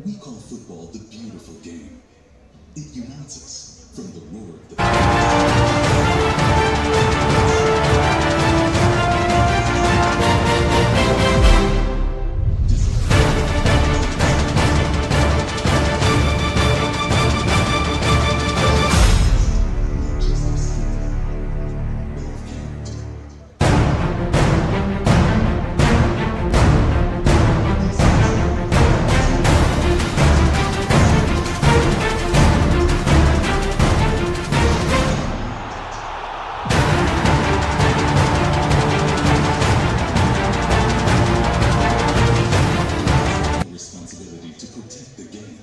We call football the beautiful game. It unites us from the roar of the... responsibility to protect the game.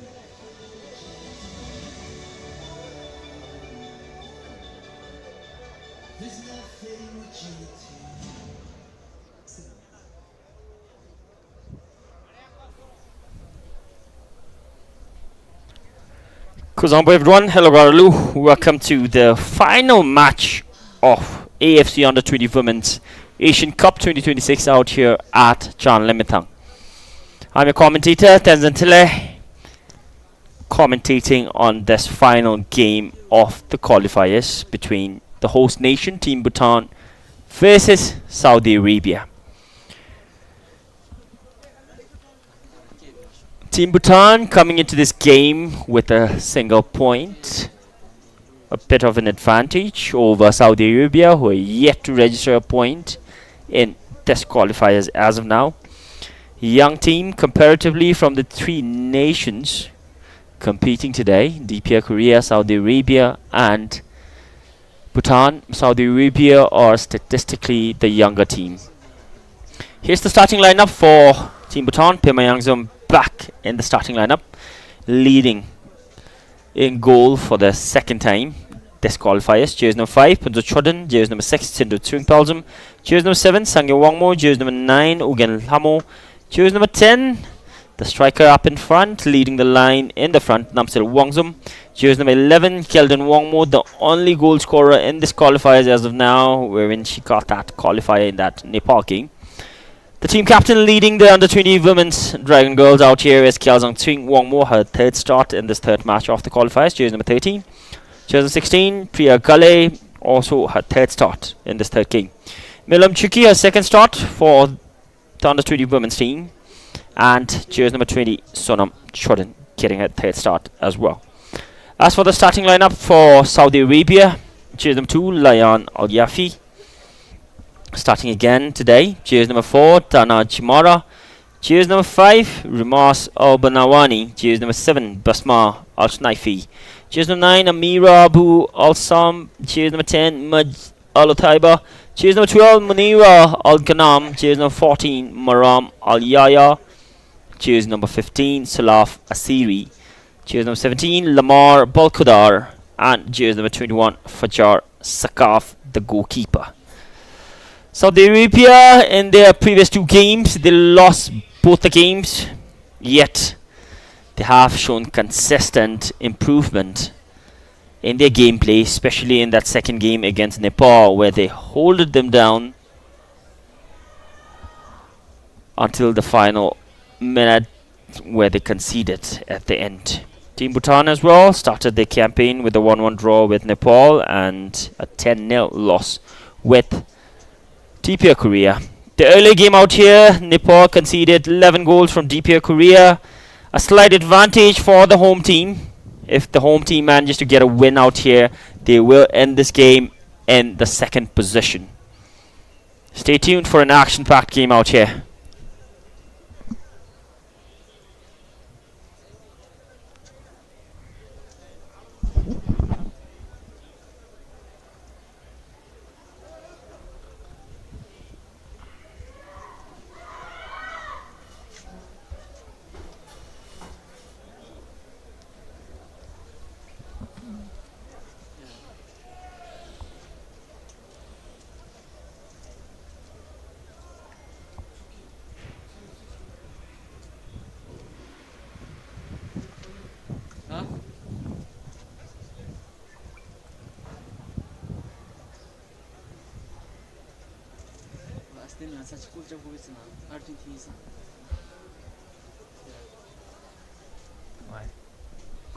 Kuzambo everyone, hello Garalu, welcome to the final match of AFC Under-20 Women's Asian Cup 2026 out here at Chan Limitang. I'm your commentator, Tenzin Tile, commentating on this final game of the qualifiers between the host nation, Team Bhutan, versus Saudi Arabia. Team Bhutan coming into this game with a single point, a bit of an advantage over Saudi Arabia, who are yet to register a point in this qualifiers as of now. Young team comparatively from the three nations competing today, DPR Korea, Saudi Arabia and Bhutan. Saudi Arabia are statistically the younger team. Here's the starting lineup for Team Bhutan. Pema Yangzum back in the starting lineup, leading in goal for the second time this qualifiers. Jersey number 5, Punzo Chodan. Jersey number 6, Sindu Tsungpalzum. Jersey number 7, Sangyo Wangmo. Jersey number 9, Ugen Hamo. Jersey number 10, the striker up in front, leading the line in the front, Namsil Wangzum. Jersey number 11, Kelden Wangmo, the only goal scorer in this qualifiers as of now, wherein she got that qualifier in that Nepal game. The team captain leading the under-20 women's Dragon Girls out here is Kyealzang Tsing Wangmo, her third start in this third match of the qualifiers. Jersey number 13. Jersey number 16, Priya Gale, also her third start in this third game. Milam Chuki, her second start for the under-20 women's team. And jersey number 20, Sonam Chodan, getting her third start as well. As for the starting lineup for Saudi Arabia, jersey number 2, Layan Al Yafi. Starting again today, jersey number 4, Tana Chimara. Jersey number 5, Rimas Al Banawani. Jersey number 7, Basma Al Snaifi. Jersey number 9, Amira Abu Al Sam. Jersey number 10, Majd Al Taiba. Jersey number 12, Munira Al Ghanam. Jersey number 14, Maram Al Yaya. Jersey number 15, Salaf Asiri. Jersey number 17, Lamar Balkudar. And jersey number 21, Fajar Sakaf, the goalkeeper. Saudi Arabia, in their previous two games, they lost both the games, yet they have shown consistent improvement in their gameplay, especially in that second game against Nepal, where they holded them down until the final minute, where they conceded at the end. Team Bhutan as well started their campaign with a 1-1 draw with Nepal and a 10-0 loss with DPR Korea. The early game out here, Nepal conceded 11 goals from DPR Korea. A slight advantage for the home team. If the home team manages to get a win out here, they will end this game in the second position. Stay tuned for an action-packed game out here.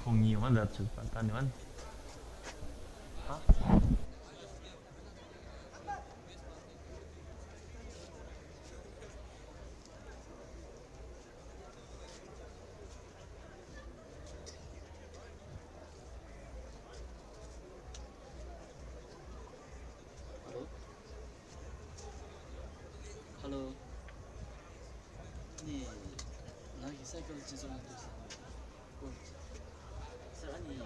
공이만 낮출 판단이만. Hello. 네, 나기 사이클 지정한 데서. Sir, 아니,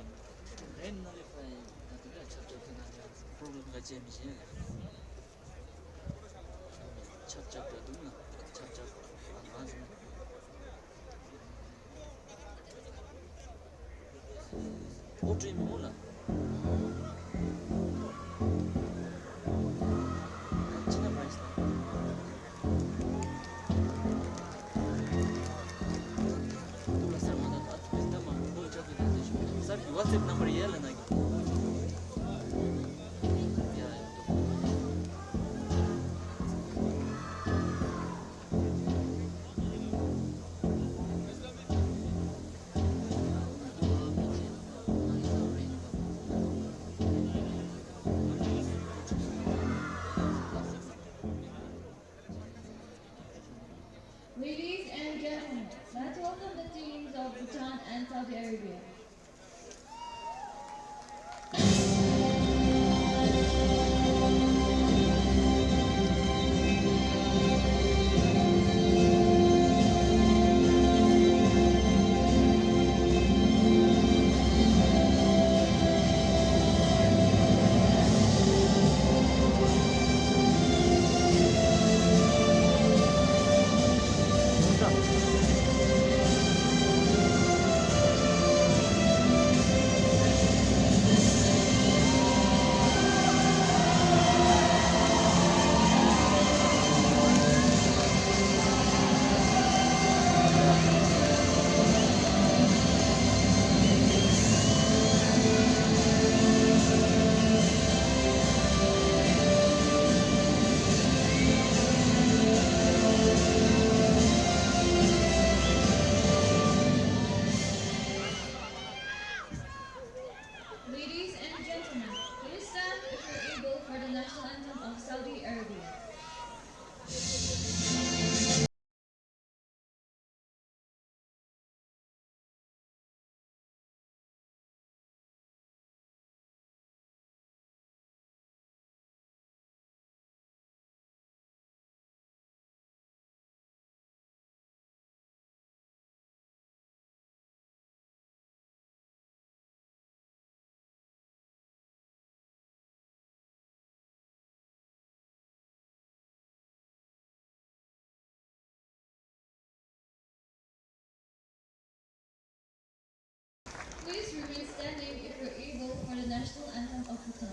렌 너리파이 나도 찹적 그나냐 프로그램가 재미지. 찹적도 누나 찹적 안 하지. 어쩌이 몰라. 지난 말이다. Sir, WhatsApp number yela lagi. Ya. Ladies and gentlemen, let's welcome the teams of Bhutan and Saudi Arabia. Ladies and gentlemen, please stand if you're able for the national anthem of Saudi Arabia. Please remain standing if you're able for the national anthem of Bhutan.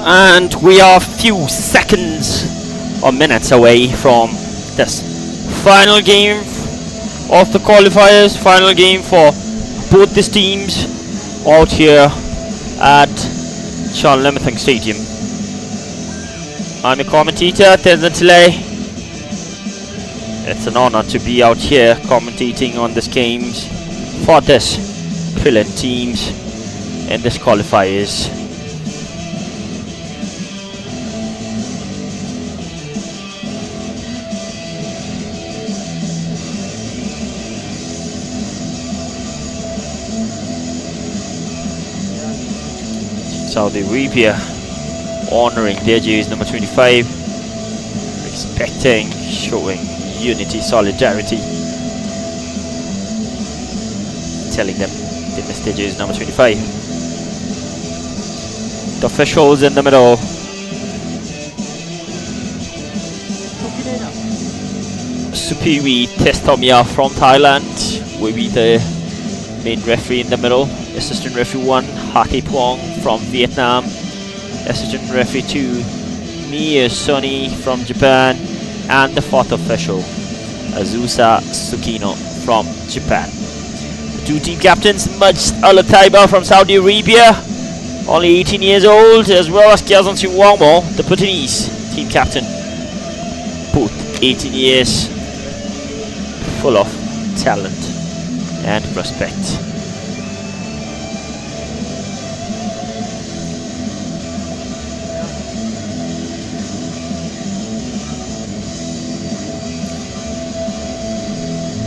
And we are a few seconds or minutes away from this final game of the qualifiers, final game for both these teams out here at Charlemething Stadium. I'm your commentator, Tenzin Tile. It's an honor to be out here commentating on this games for this brilliant teams in this qualifiers. Saudi Arabia honoring their jersey number 25, respecting, showing unity, solidarity, telling them they missed their jersey number 25. The officials in the middle. Supiri Testomia from Thailand will be the main referee in the middle. Assistant referee 1, Hati Puong from Vietnam. Assistant referee 2, Mia Soni from Japan. And the fourth official, Azusa Sukino from Japan. The two team captains, Majd Al Taiba from Saudi Arabia, only 18 years old, as well as Kiazon Chiwangmo, the Bhutanese team captain, both 18 years, full of talent and respect.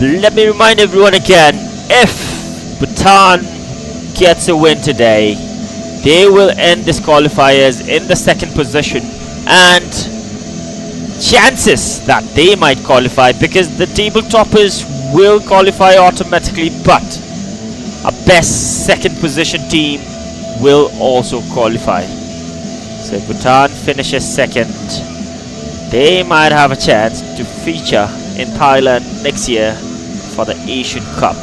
Let me remind everyone again, if Bhutan gets a win today, they will end this qualifiers in the second position, and chances that they might qualify, because the table toppers will qualify automatically, but a best second position team will also qualify. So if Bhutan finishes second, they might have a chance to feature in Thailand next year for the Asian Cup.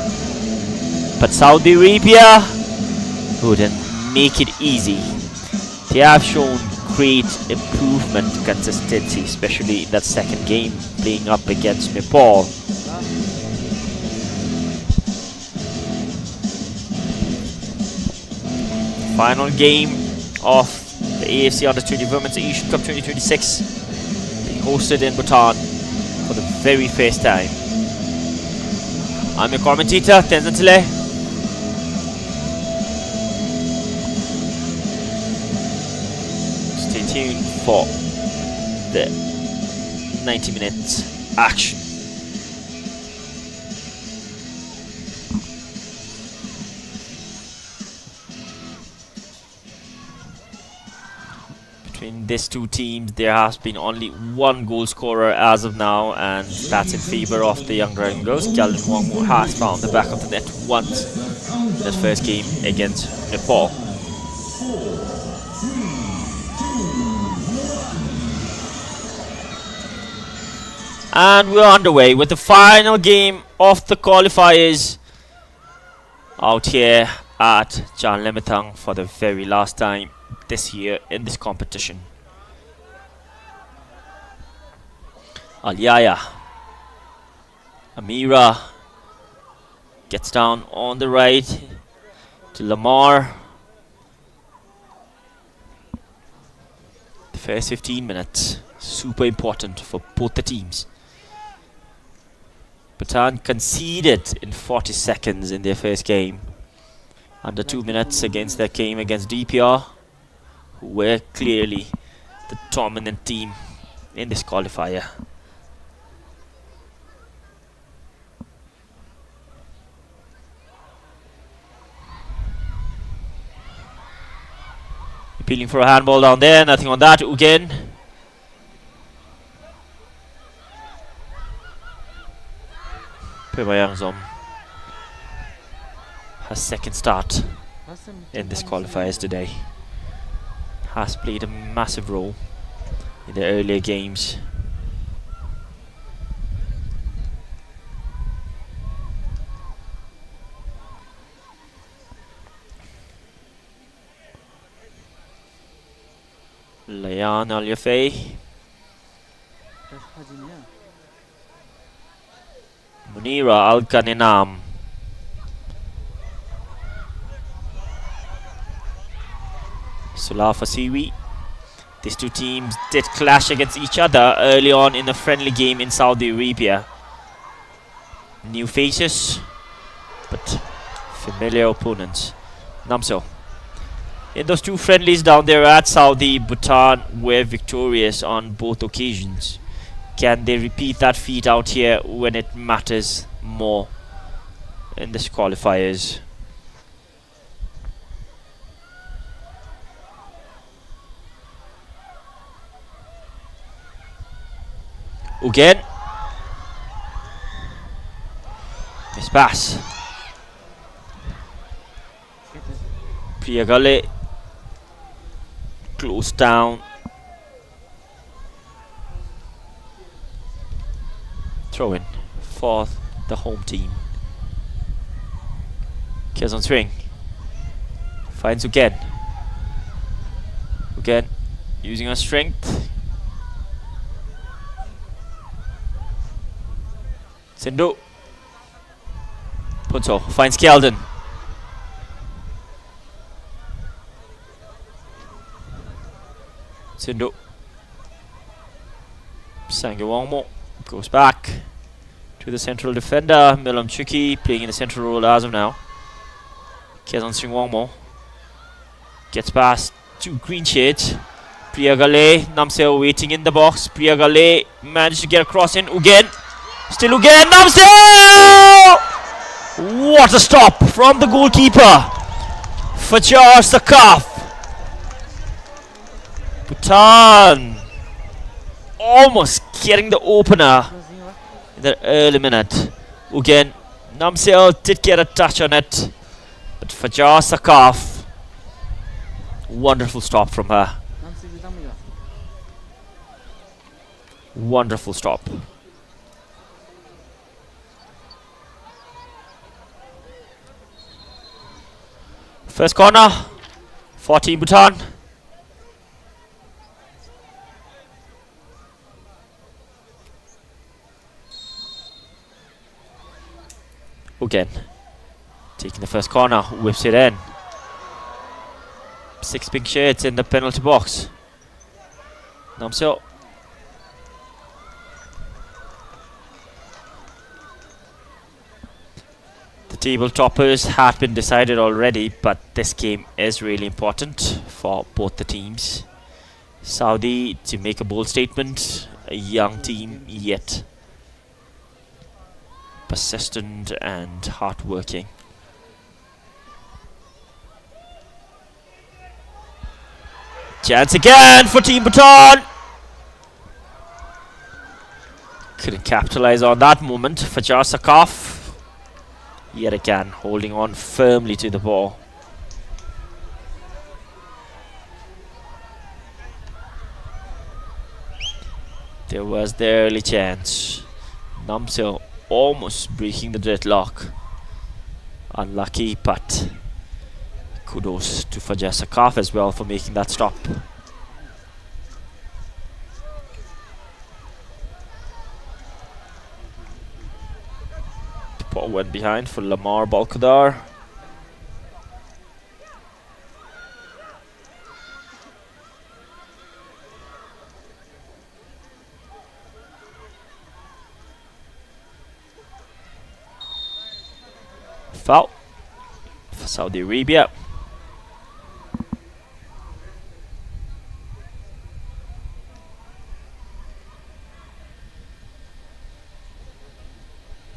But Saudi Arabia wouldn't make it easy. They have shown great improvement, consistency, especially in that second game playing up against Nepal. Final game of the AFC Under-20 Women's Asian Cup 2026 being hosted in Bhutan for the very first time. I'm your commentator, Tenzin Tile. Stay tuned for the 90 minutes action. Between these two teams, there has been only one goal scorer as of now, and that's in favor of the young Dragon Girls. Galvin Wong has found the back of the net once in that first game against Nepal. And we're underway with the final game of the qualifiers out here at Jan Lemetang for the very last time this year in this competition. Alyaya Amira gets down on the right to Lamar. The first 15 minutes super important for both the teams. Bhutan conceded in 40 seconds in their first game, under 2 minutes against their game against DPR, who were clearly the dominant team in this qualifier. Appealing for a handball down there, nothing on that. Again. Pemayangzom has second start in this qualifiers today. Has played a massive role in the earlier games. Layan Al-Yafei, Munira Al-Kaninam, Sulafa Siwi. These two teams did clash against each other early on in a friendly game in Saudi Arabia. New faces, but familiar opponents. Namseo. In those two friendlies down there at Saudi, Bhutan were victorious on both occasions. Can they repeat that feat out here when it matters more in this qualifiers? Again. Miss pass. Priyagale close down. Throw in for the home team. Kiers on swing. Finds again. Again, using her strength. Sindhu. Punto finds Kjeldon. Sindhu. Sangewangmo goes back to the central defender. Milam Chuki playing in the central role as of now. Kezan Singwangmo gets past two green shades. Priyagale, Namseo waiting in the box. Priyagale managed to get across in Ugen. Still Ugen, Namseo! What a stop from the goalkeeper. Fajar Sakaf. Bhutan almost getting the opener in the early minute. Again, Namseo did get a touch on it, but Fajar Sakaf, wonderful stop from her. Wonderful stop. First corner for Team Bhutan. Again, taking the first corner, whips it in. 6 pink shirts in the penalty box. Namseo. The table toppers had been decided already, but this game is really important for both the teams. Saudi to make a bold statement, a young team yet persistent and hard-working. Chance again for Team Bhutan. Couldn't capitalize on that moment. Fajar Sakaf yet again holding on firmly to the ball. There was the early chance. Namseo almost breaking the deadlock. Unlucky, but kudos to Fajar Sakaf as well for making that stop. The ball went behind for Lamar Balkadar. Foul for Saudi Arabia.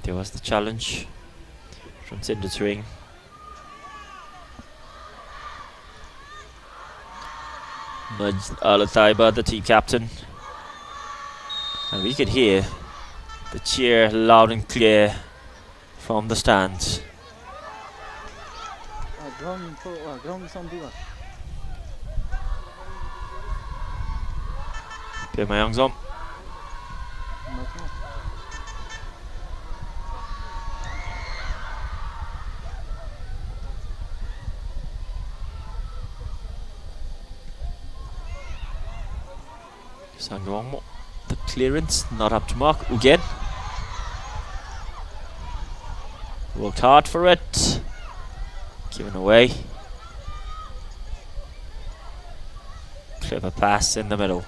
There was the challenge from Sindhu's ring. Majd Al-Taiba, the team captain. And we could hear the cheer loud and clear from the stands. Pyeongchang. Sangwangmo. The clearance not up to mark. Again. Worked hard for it. Given away. Clever pass in the middle.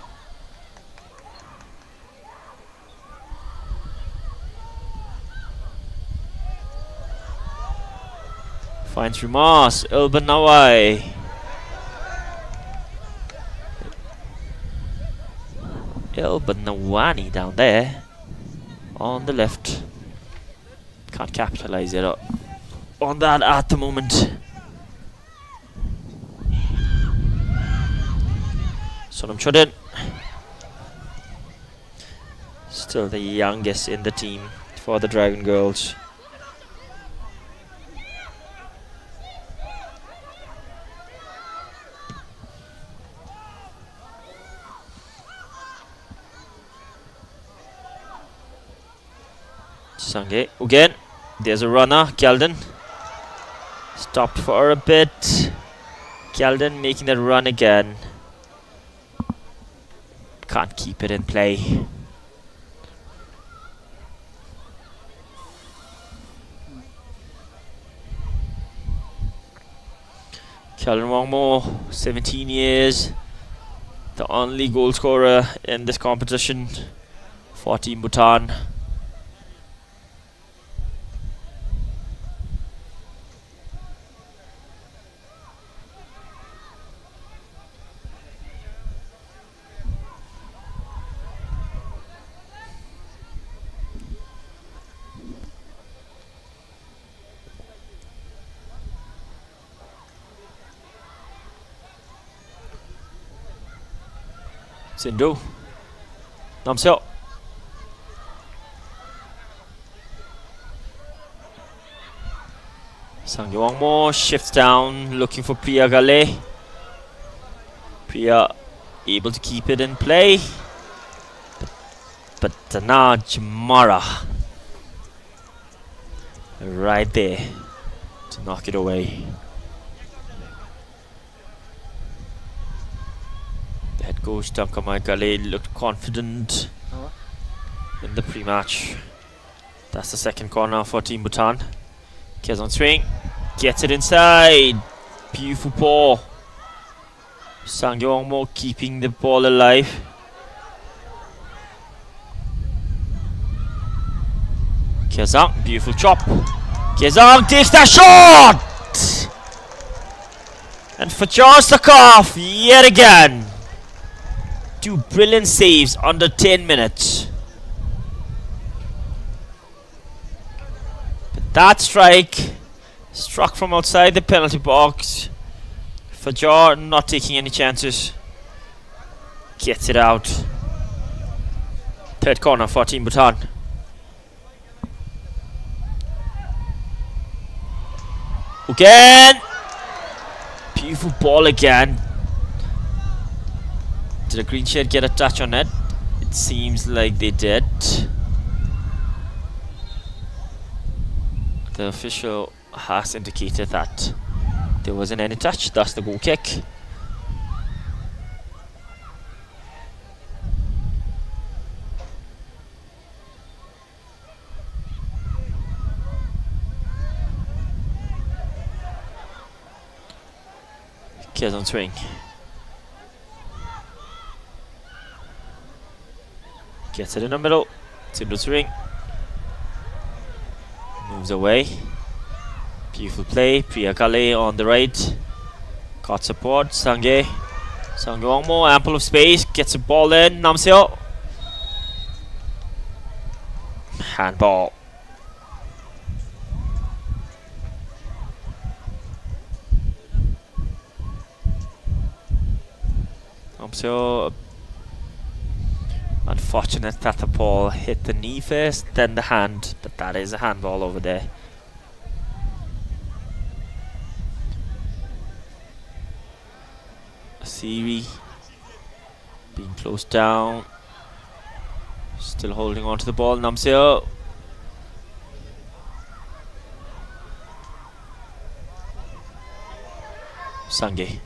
Finds Rimas. Ilban Nawai. Ilban Nawani down there. On the left. Can't capitalize it on that at the moment. Sonam Chodin. Still the youngest in the team for the Dragon Girls. Sange again. There's a runner, Kjalden. Stopped for a bit. Kjalden making that run again. Can't keep it in play. Kjalden Wangmo, 17 years. The only goal scorer in this competition for Team Bhutan. Sindhu. Namseo. Sangye Wangmo shifts down, looking for Priya Gale. Priya able to keep it in play. But Dana Jamara right there to knock it away. Head coach Duncan Maikale looked confident in the pre-match. That's the second corner for Team Bhutan. Kids on swing, gets it inside. Beautiful ball. Sangye Wangmo keeping the ball alive. Kiazang, beautiful chop. Kiazang takes that shot! And for Sakaf, yet again. 2 brilliant saves under 10 minutes. But that strike struck from outside the penalty box. Fajar not taking any chances. Gets it out. Third corner for Team Bhutan. Again! Beautiful ball again. Did a green shade get a touch on it? It seems like they did. The official has indicated that there wasn't any touch, thus the goal kick. Kids on swing. Gets it in the middle. Simple swing. Moves away. Beautiful play. Priya Kale on the right. Got support. Sangye. Sangye Wangmo, ample of space. Gets the ball in. Namseo. Handball. Namseo. Unfortunate that the ball hit the knee first, then the hand, but that is a handball over there. Asiri being closed down. Still holding on to the ball. Namseo. Sangye.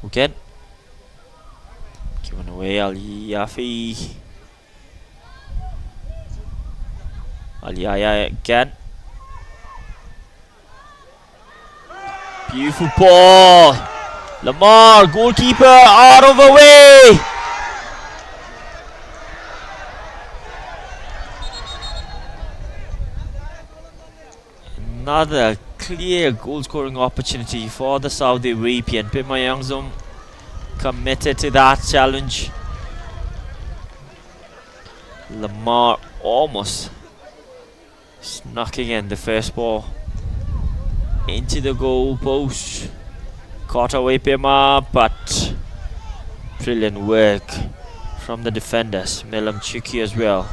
Again. Given away, Ali Yafi. Ali Yaya again. Beautiful ball. Lamar, goalkeeper, out of the way. Another clear goal scoring opportunity for the Saudi Arabian. Pima Youngzum committed to that challenge. Lamar almost snucking in the first ball into the goal post. Caught away Pima, but brilliant work from the defenders. Milam Chiki as well.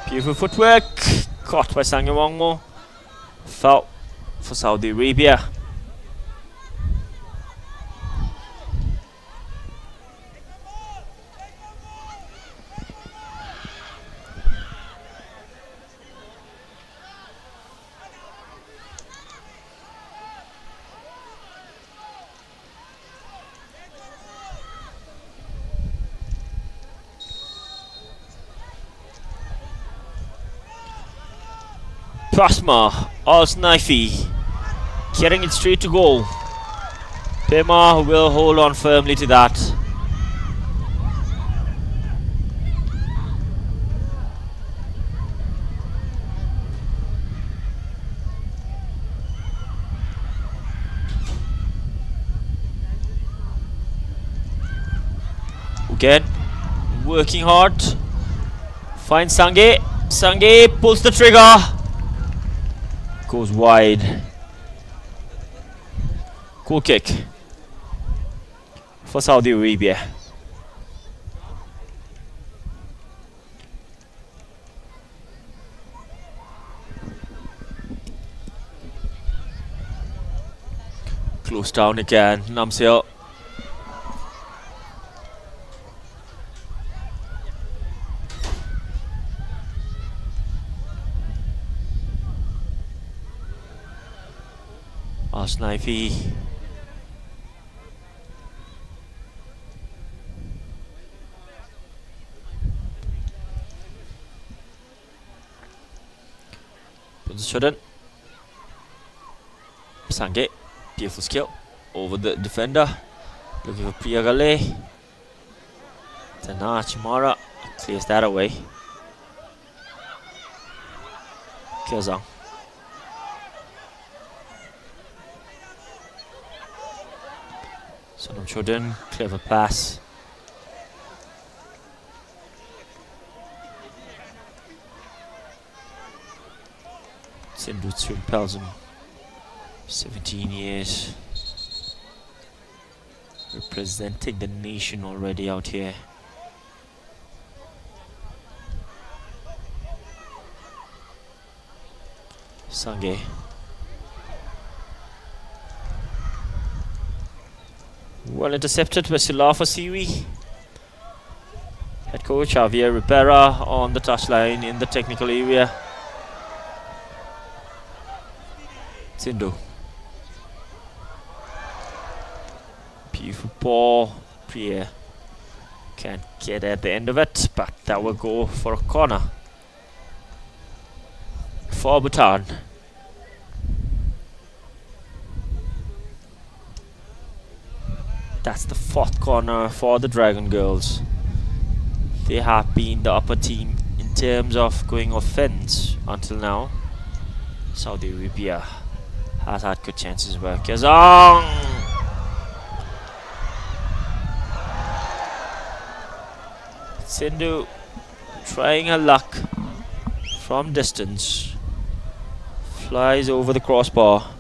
Beautiful footwork, caught by Sangewangmo. Foul for Saudi Arabia. Plasma, Al-Snaifi, getting it straight to goal. Pema will hold on firmly to that. Again, working hard. Finds Sange. Sange pulls the trigger. Goes wide. Cool kick for Saudi Arabia. Close down again. Namsil. Snivy. Shouldn't. Sange, beautiful skill over the defender. Looking for Priyagale. Tana Chimara clears that away. Kyozang. Sonam Chodin, clever pass. Sindhu Pelzum, 17 years. Representing the nation already out here. Sange. Well intercepted by Sulafa Siwi. Head coach Javier Rivera on the touchline in the technical area. Sindhu. Beautiful ball. Priya can't get at the end of it, but that will go for a corner for Bhutan. That's the fourth corner for the Dragon Girls. They have been the upper team in terms of going offense until now. Saudi Arabia has had good chances as well. Kazang! Sindhu trying her luck from distance. Flies over the crossbar.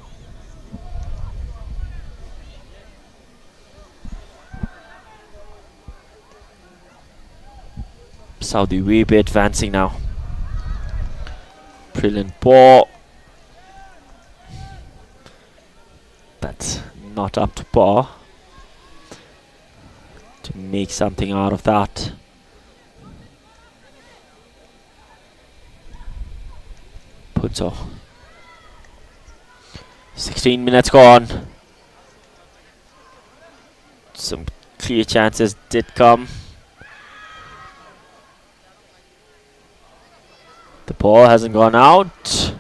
Saudi Arabia advancing now. Brilliant ball. But not up to par. To make something out of that. Punto. 16 minutes gone. Some clear chances did come. The ball hasn't gone out.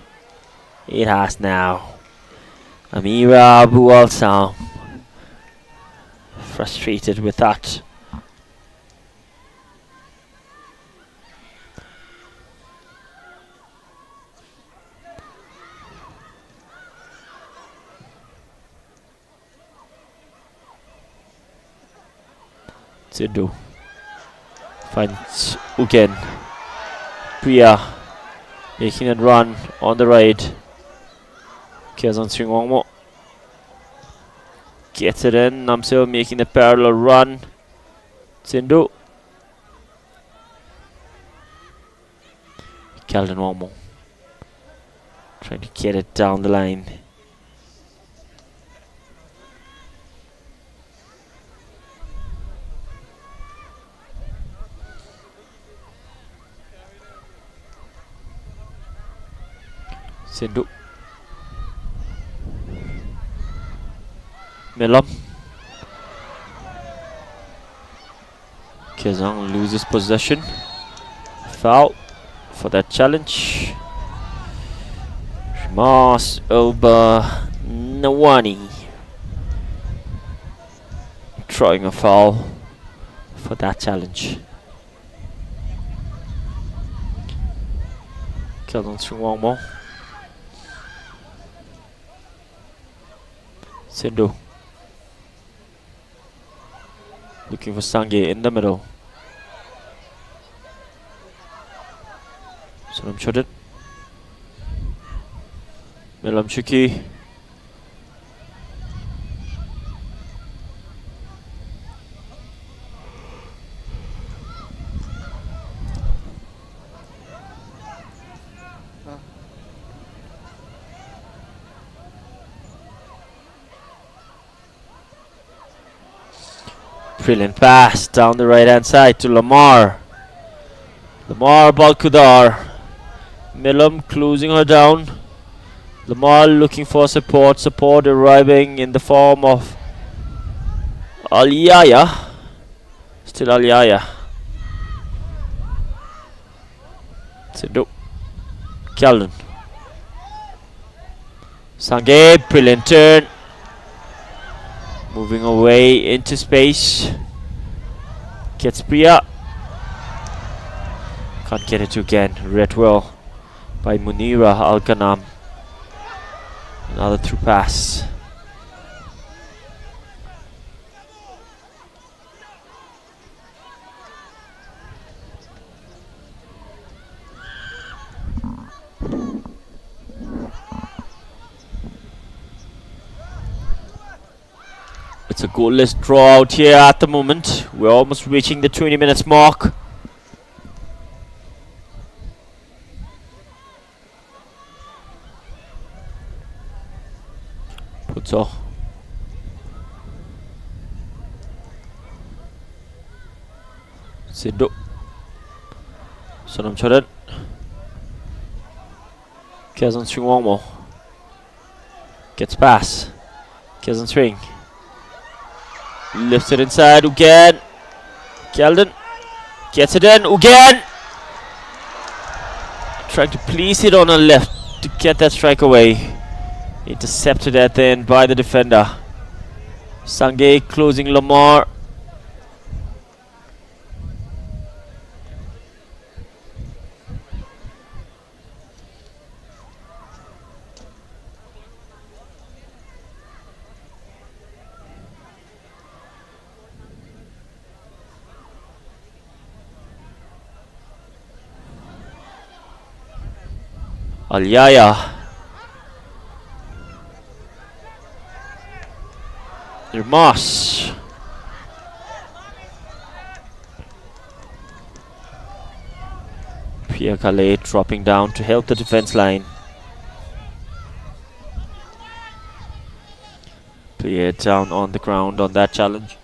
It has now. Amira Abu Al-Sam frustrated with that. Sidhu finds Ugen. Priya making a run on the right. Kezan Sringwangmo gets it in. Namseo making a parallel run. Sindhu. Kelvin Wangmo trying to get it down the line. Sindhu. Milam. Kezang loses possession. Foul for that challenge. Mas Elba Nawani throwing a foul for that challenge. Kelvin Sringwangmo. Sindhu looking for Sange in the middle. Sonam Chodit. Milam Chuki. Brilliant pass down the right hand side to Lamar. Lamar Balkudar. Milam closing her down. Lamar looking for support. Support arriving in the form of Alyaya. Still Alyaya. Sindhu. Calden. Sange. Brilliant turn. Moving away into space. Gets Priya. Can't get it again. Read well by Munira Al-Ghanam. Another through pass. It's a goalless draw out here at the moment. We're almost reaching the 20 minutes mark. Putso. Sindhu. Sonam Choran. Kezan Sringwangmo. Gets pass. Kezan Sring. Lifts it inside again. Kelden gets it in again. Trying to place it on her left to get that strike away. Intercepted at the end by the defender. Sange closing Lamar. Alyaya. Moss. Priya Kale dropping down to help the defense line. Priya down on the ground on that challenge.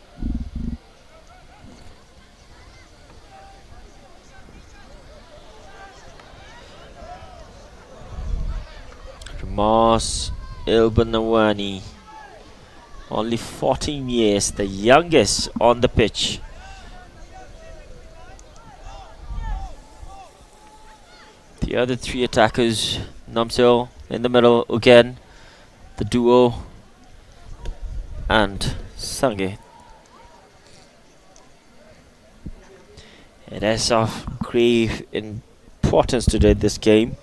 Moss Ilbanawani. Only 14 years, the youngest on the pitch. The other three attackers, Namseo in the middle again, the duo, and Sange. It is of grave importance today, this game.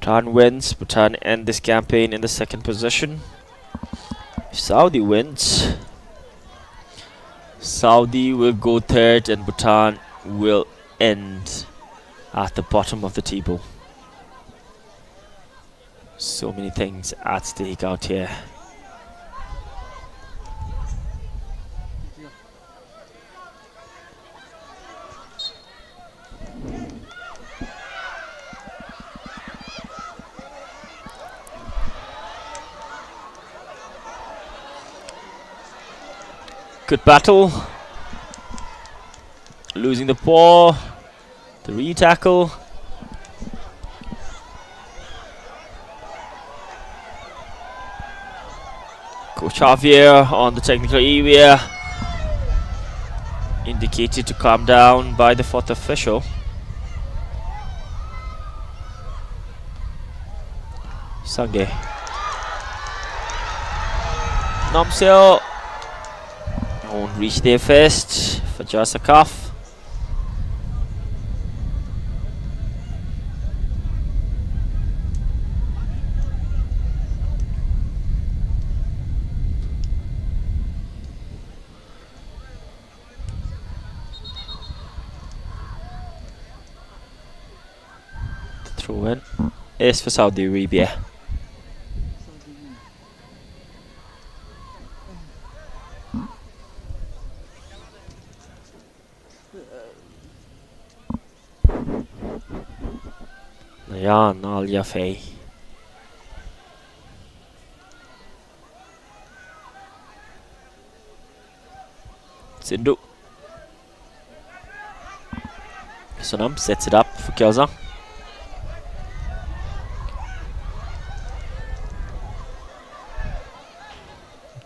Bhutan wins. Bhutan end this campaign in the second position. If Saudi wins, Saudi will go third and Bhutan will end at the bottom of the table. So many things at stake out here. Good battle. Losing the ball. The re-tackle. Coach Javier on the technical area. Indicated to calm down by the fourth official. Sange. Nomsil won't reach there first for just a cuff. The throw in is for Saudi Arabia. Nayan Al Yafei. Sindhu. Sonam sets it up for Kyaozang.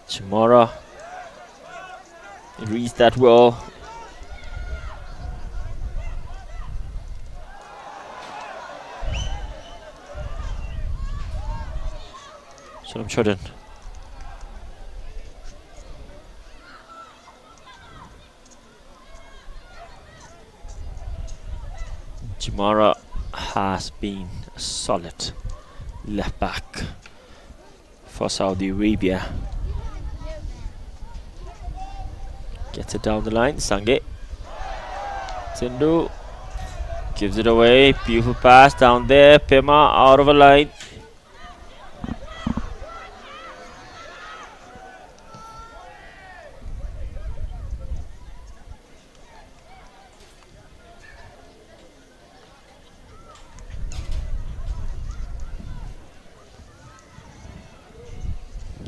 Chamora reads that well. Sonam Chodin. Chamora has been a solid left back for Saudi Arabia. Gets it down the line. Sange. Sindhu gives it away. Beautiful pass down there. Pema out of a line.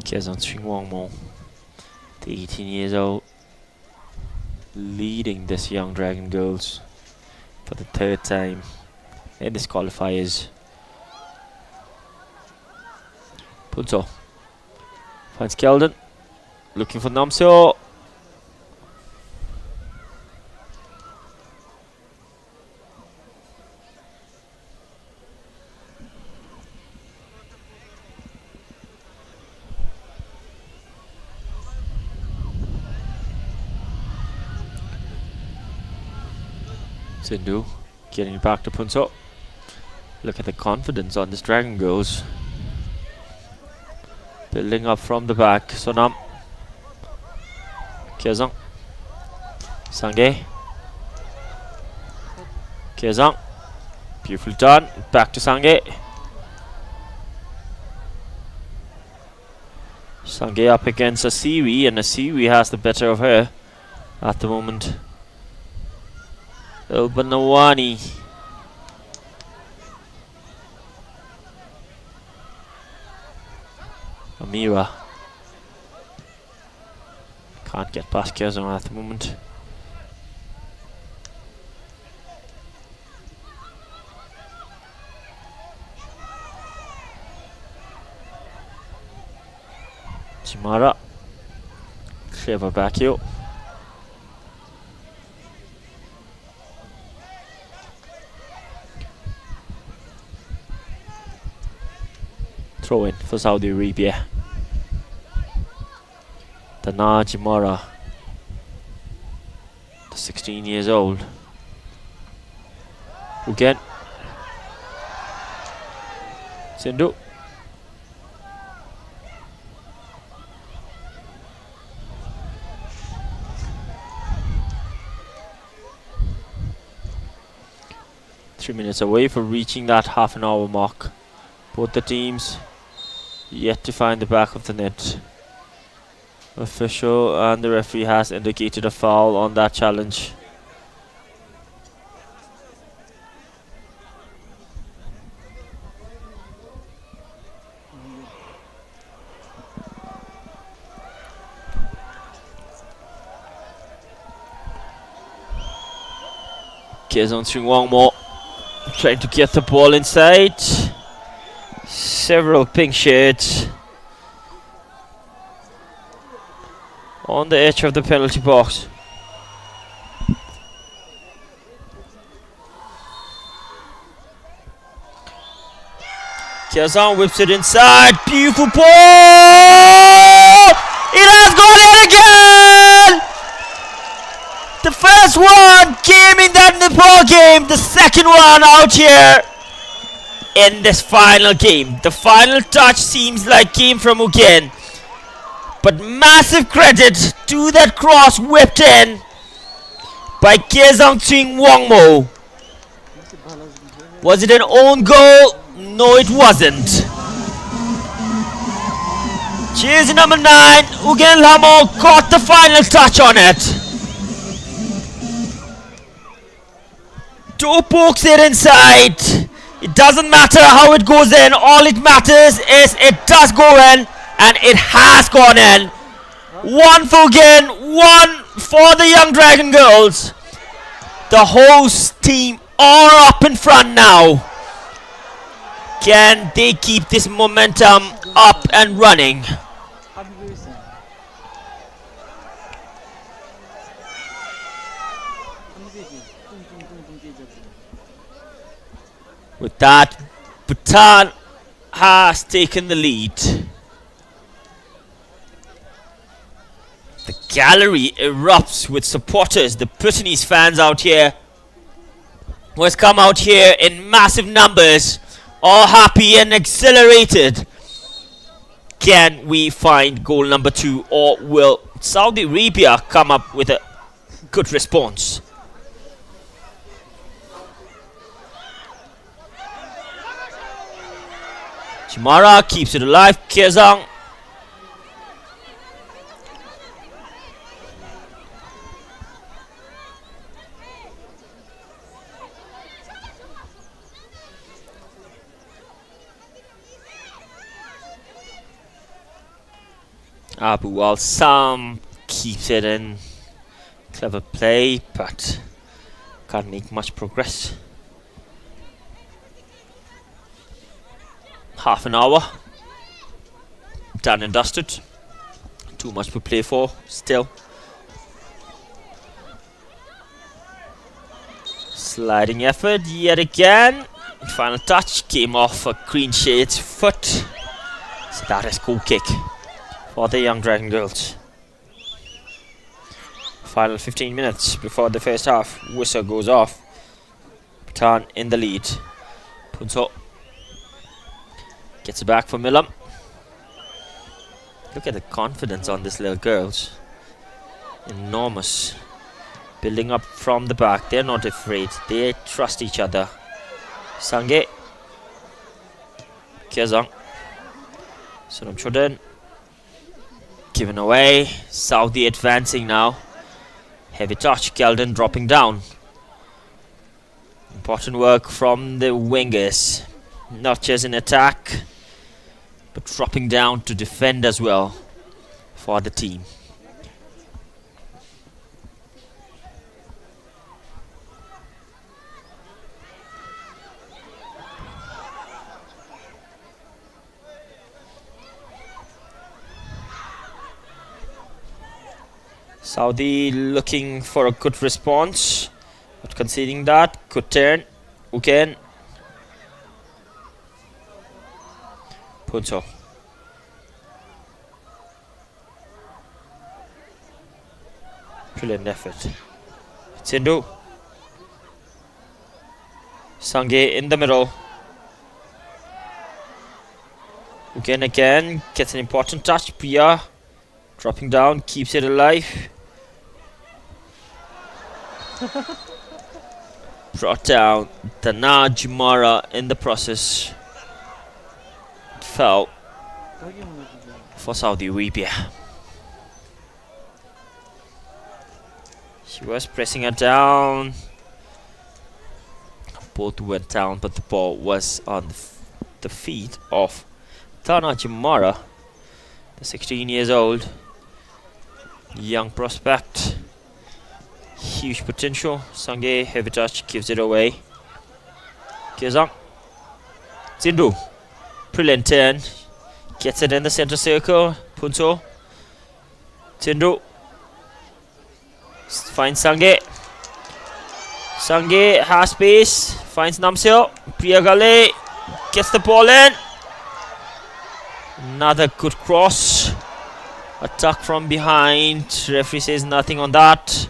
Kiazan Chingwangmo, the 18 years old, leading this young Dragon Girls for the third time in this qualifiers. Punto finds Keldon, looking for Namseo. Sindhu getting it back to Punso. Look at the confidence on this Dragon Girls. Building up from the back. Sonam. Kiazang. Sange. Kiazang. Beautiful done. Back to Sange. Sange up against Asiri, and Asiri has the better of her at the moment. Banawani. Amira can't get past Kiazan at the moment. Chimara, clever back heel. Throw in for Saudi Arabia. Dana Jimara, the 16 years old. Again. Sindhu. 3 minutes away from reaching that half an hour mark. Both the teams yet to find the back of the net. Official and the referee has indicated a foul on that challenge. Kezon Swingwangmo trying to get the ball inside. Several pink shirts on the edge of the penalty box. Kezon whips it inside. Beautiful ball! It has gone in again! The first one came in that Nepal game. The second one out here in this final game. The final touch seems like came from Ugen. But massive credit to that cross whipped in by Kezang Ching Wangmo. Was it an own goal? No, it wasn't. Jersey number 9, Ugen Lamo caught the final touch on it. Two pokes it inside. It doesn't matter how it goes in. All it matters is it does go in, and it has gone in. One for Ugen, one for the Young Dragon Girls. The host team are up in front now. Can they keep this momentum up and running? With that, Bhutan has taken the lead. The gallery erupts with supporters, the Bhutanese fans out here, who has come out here in massive numbers, all happy and exhilarated. Can we find goal number 2, or will Saudi Arabia come up with a good response? Chimara keeps it alive. Kezang Abu Al Sam keeps it in. Clever play, but can't make much progress. Half an hour done and dusted. Too much to play for still. Sliding effort yet again. Final touch came off a Green Shade's foot. So that is goal kick for the Young Dragon Girls. Final 15 minutes before the first half whistle goes off. Bhutan in the lead. Punso gets it back for Milam. Look at the confidence on this little girls. Enormous. Building up from the back. They're not afraid. They trust each other. Sange. Kezang. Sunam Choden. Given away. Saudi advancing now. Heavy touch. Kelden dropping down. Important work from the wingers. Not just in attack, but dropping down to defend as well for the team. Saudi looking for a good response, but conceding that could turn. Uken. Punto. Brilliant effort. Sindu. Sange in the middle. Again gets an important touch. Priya dropping down, keeps it alive. brought down. Tanajimara in the process fell for Saudi Arabia. She was pressing her down. Both went down, but the ball was on the feet of Tanajimara, the 16 years old young prospect. Huge potential. Sange, heavy touch, gives it away. Kyozang. Zindu. Brilliant turn. Gets it in the center circle. Punto. Zindu. Finds Sange. Sange has space. Finds Namseo. Priyagale. Gets the ball in. Another good cross. Attack from behind. Referee says nothing on that.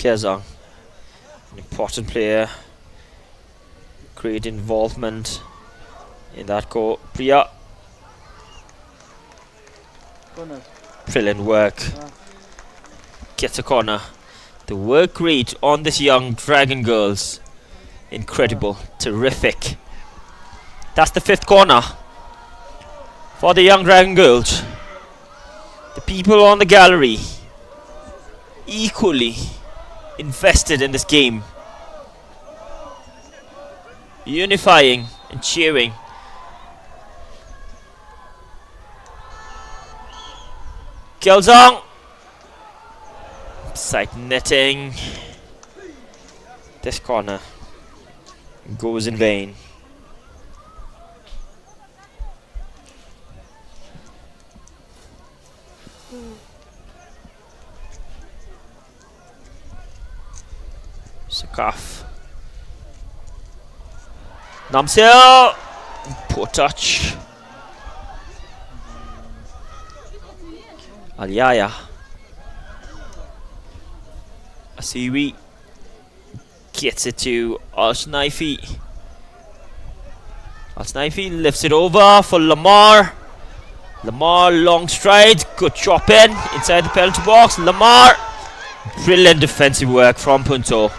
Kezang, an important player, great involvement in that goal. Priya, brilliant work, gets a corner. The work rate on this young Dragon girls, incredible, terrific. That's the 5th corner for the young Dragon girls. The people on the gallery equally invested in this game, unifying and cheering. Kyozang, side netting. This corner goes in vain. Sakaf. Namseo. Poor touch. Aliaya. Asiwi gets it to Alshnaifi. Alshnaifi lifts it over for Lamar. Lamar, long stride, good chop in inside the penalty box. Lamar, brilliant defensive work from Punto.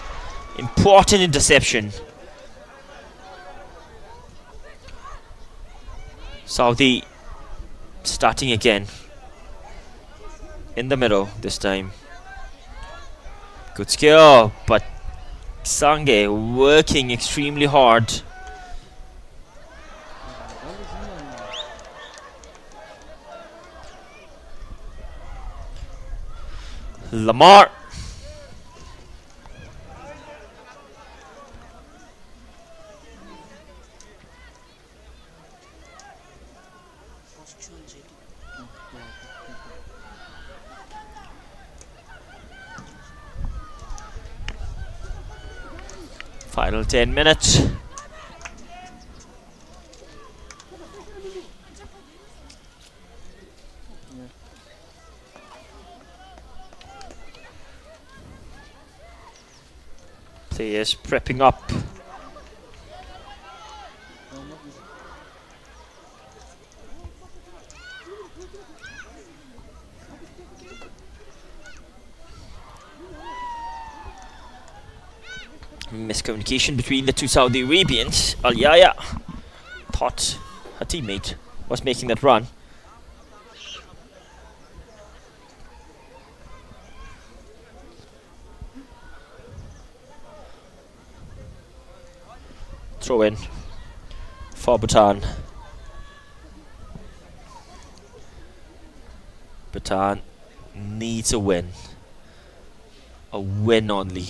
Important interception. Saudi starting again in the middle this time. Good skill, but Sange working extremely hard. Lamar. Final 10 minutes. Players prepping up. Miscommunication between the two Saudi Arabians. Al Yaya thought her teammate was making that run. Throw in for Bhutan. Bhutan needs a win. A win only.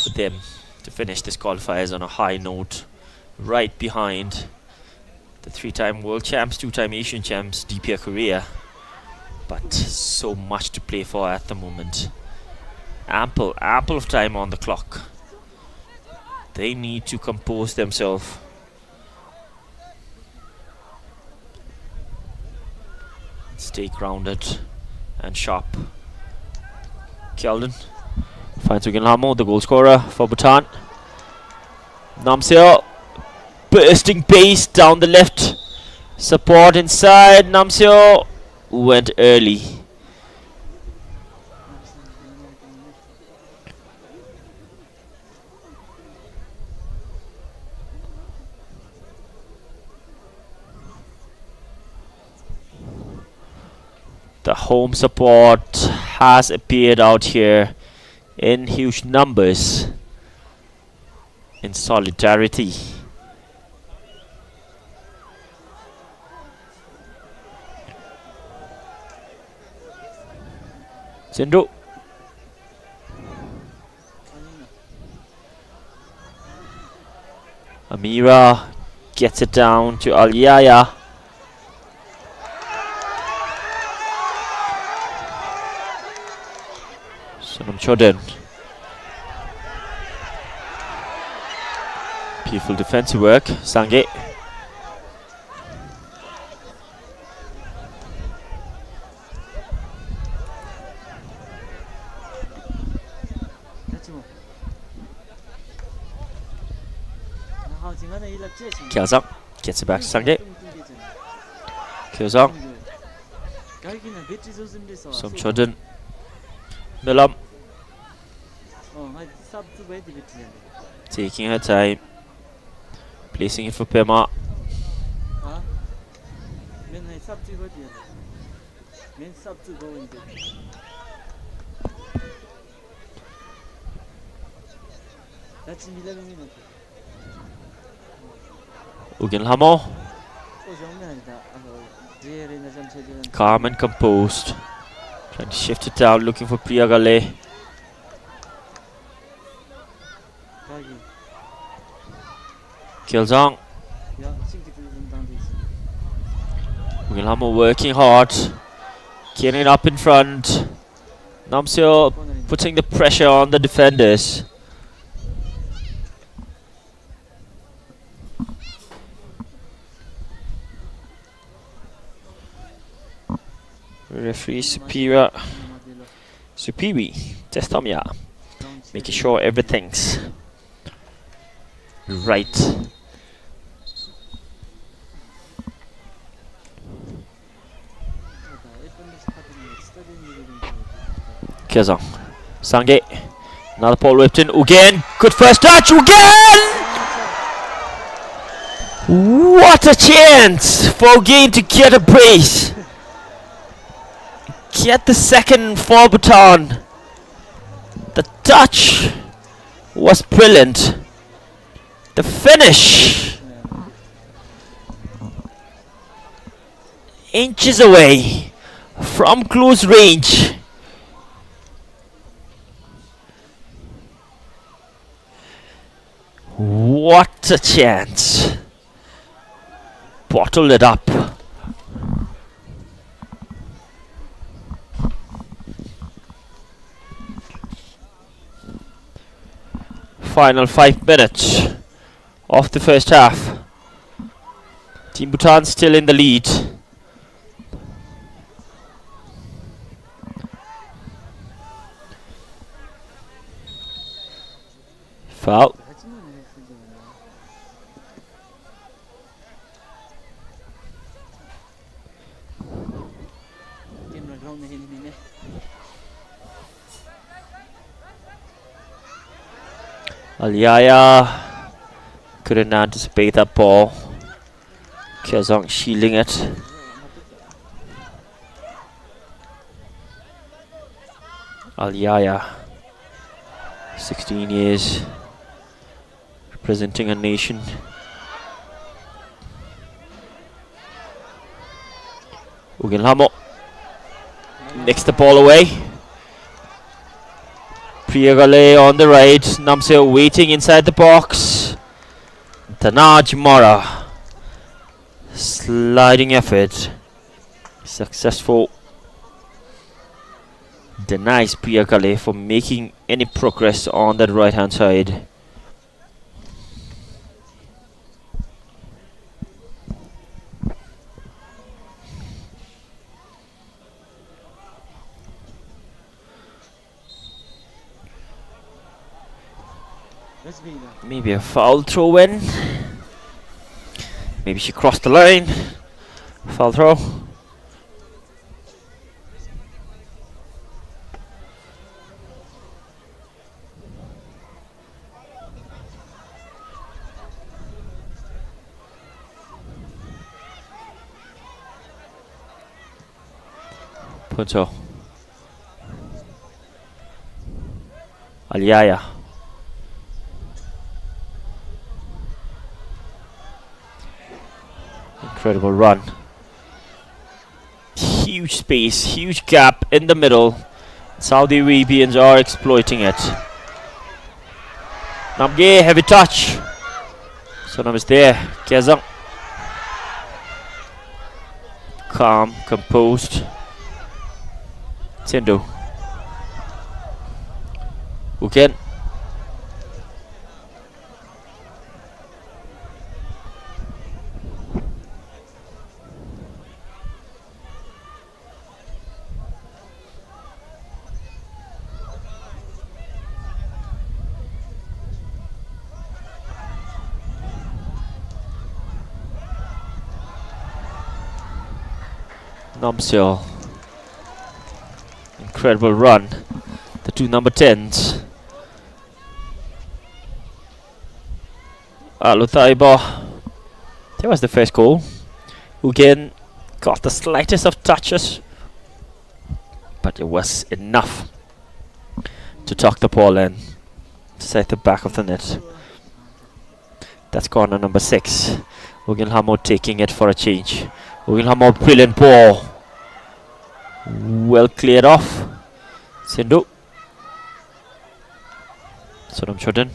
For them to finish this qualifiers on a high note, right behind the 3-time world champs, 2-time Asian champs, DPR Korea. But so much to play for at the moment. Ample of time on the clock. They need to compose themselves. Stay grounded and sharp. Keldon finds Ugenlamo, the goal scorer for Bhutan. Namseo bursting pace down the left. Support inside. Namseo went early. The home support has appeared out here in huge numbers in solidarity. Sindhu. Amira gets it down to Alyaya. Sonam Choden. Beautiful defensive work. Sange. Kyazang gets it back to Sange. Kyazang. Som Choden. Milam. Taking her time. Placing it for Pema. Ugenlamo. Calm and composed. Trying to shift it down, looking for Priyagale. Kilzong. Ugenlamo working hard. Getting it up in front. Namseo putting the pressure on the defenders. Referee Superior Supiri Testomia, making sure everything's right. Kezong Sange, another ball whipped in. Again, good first touch. Again, what a chance for Ugain to get a brace. Get the second for Bhutan. The touch was brilliant. The finish inches away from close range. What a chance. Bottled it up. Final 5 minutes of the first half. Team Bhutan still in the lead. Foul. Alyaya couldn't anticipate that ball. Kezong shielding it. Alyaya, 16 years, representing a nation. Ugenlamo nicks the ball away. Priyagale on the right. Namseo waiting inside the box. Tanaj Mora. Sliding effort. Successful. Denies Priyagale for making any progress on that right hand side. Maybe a foul throw in. Maybe she crossed the line. Foul throw. Punto. Aliaya. Incredible run. Huge space, huge gap in the middle. Saudi Arabians are exploiting it. Namge, heavy touch. So Nam is there. Kezang. Calm, composed. Sindhu. Uken. Namseo. Incredible run. The two number 10s. Alutaiba. That was the first goal. Again, got the slightest of touches, but it was enough to tuck the ball in, set the back of the net. That's corner number 6. Ugenhamo taking it for a change. Ugenhamo, brilliant ball. Well cleared off. Sindhu. Sonam Chodin.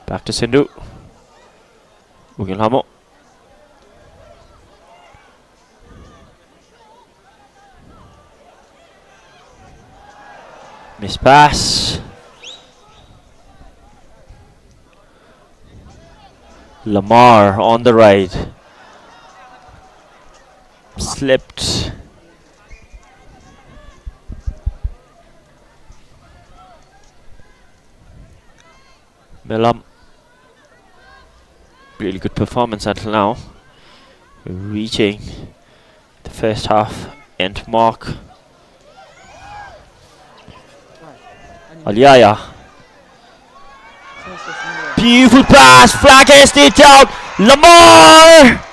Back to Sindhu. Ugenhamo. Miss pass. Lamar on the right. Slipped. Melam. Really good performance until now. Reaching the first half end mark. Aliaya. Beautiful pass. Flag estate out. Lamar.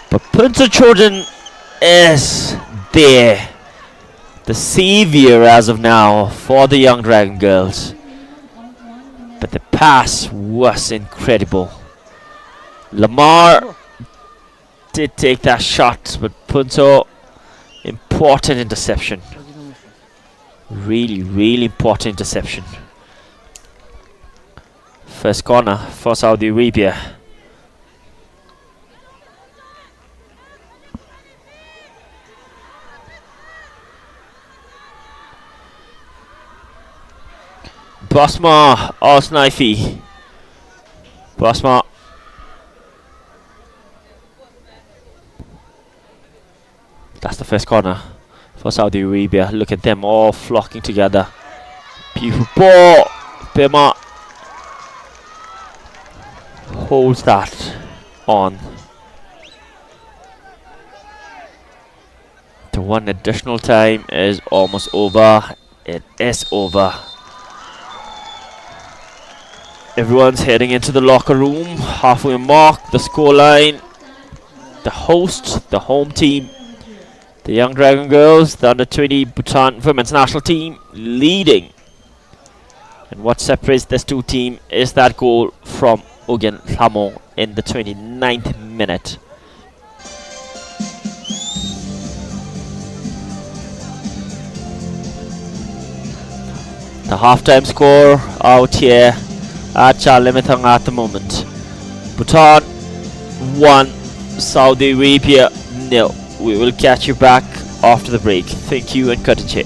But Punta Jordan is there. The savior as of now for the young Dragon Girls. But the pass was incredible. Lamar did take that shot, but Punto, important interception. Really, really important interception. First corner for Saudi Arabia. Basma or Snifey. Basma. That's the first corner for Saudi Arabia. Look at them all flocking together. Beautiful ball. Bema holds that on. The one additional time is almost over. It is over. Everyone's heading into the locker room. Halfway mark, the scoreline. The host, the home team, the Young Dragon Girls, the under-20 Bhutan Women's National Team, leading. And what separates this two teams is that goal from Ogen Hamo in the 29th minute. The halftime score out here at Chalimitang at the moment. Bhutan 1, Saudi Arabia 0. We will catch you back after the break. Thank you and cut and chain.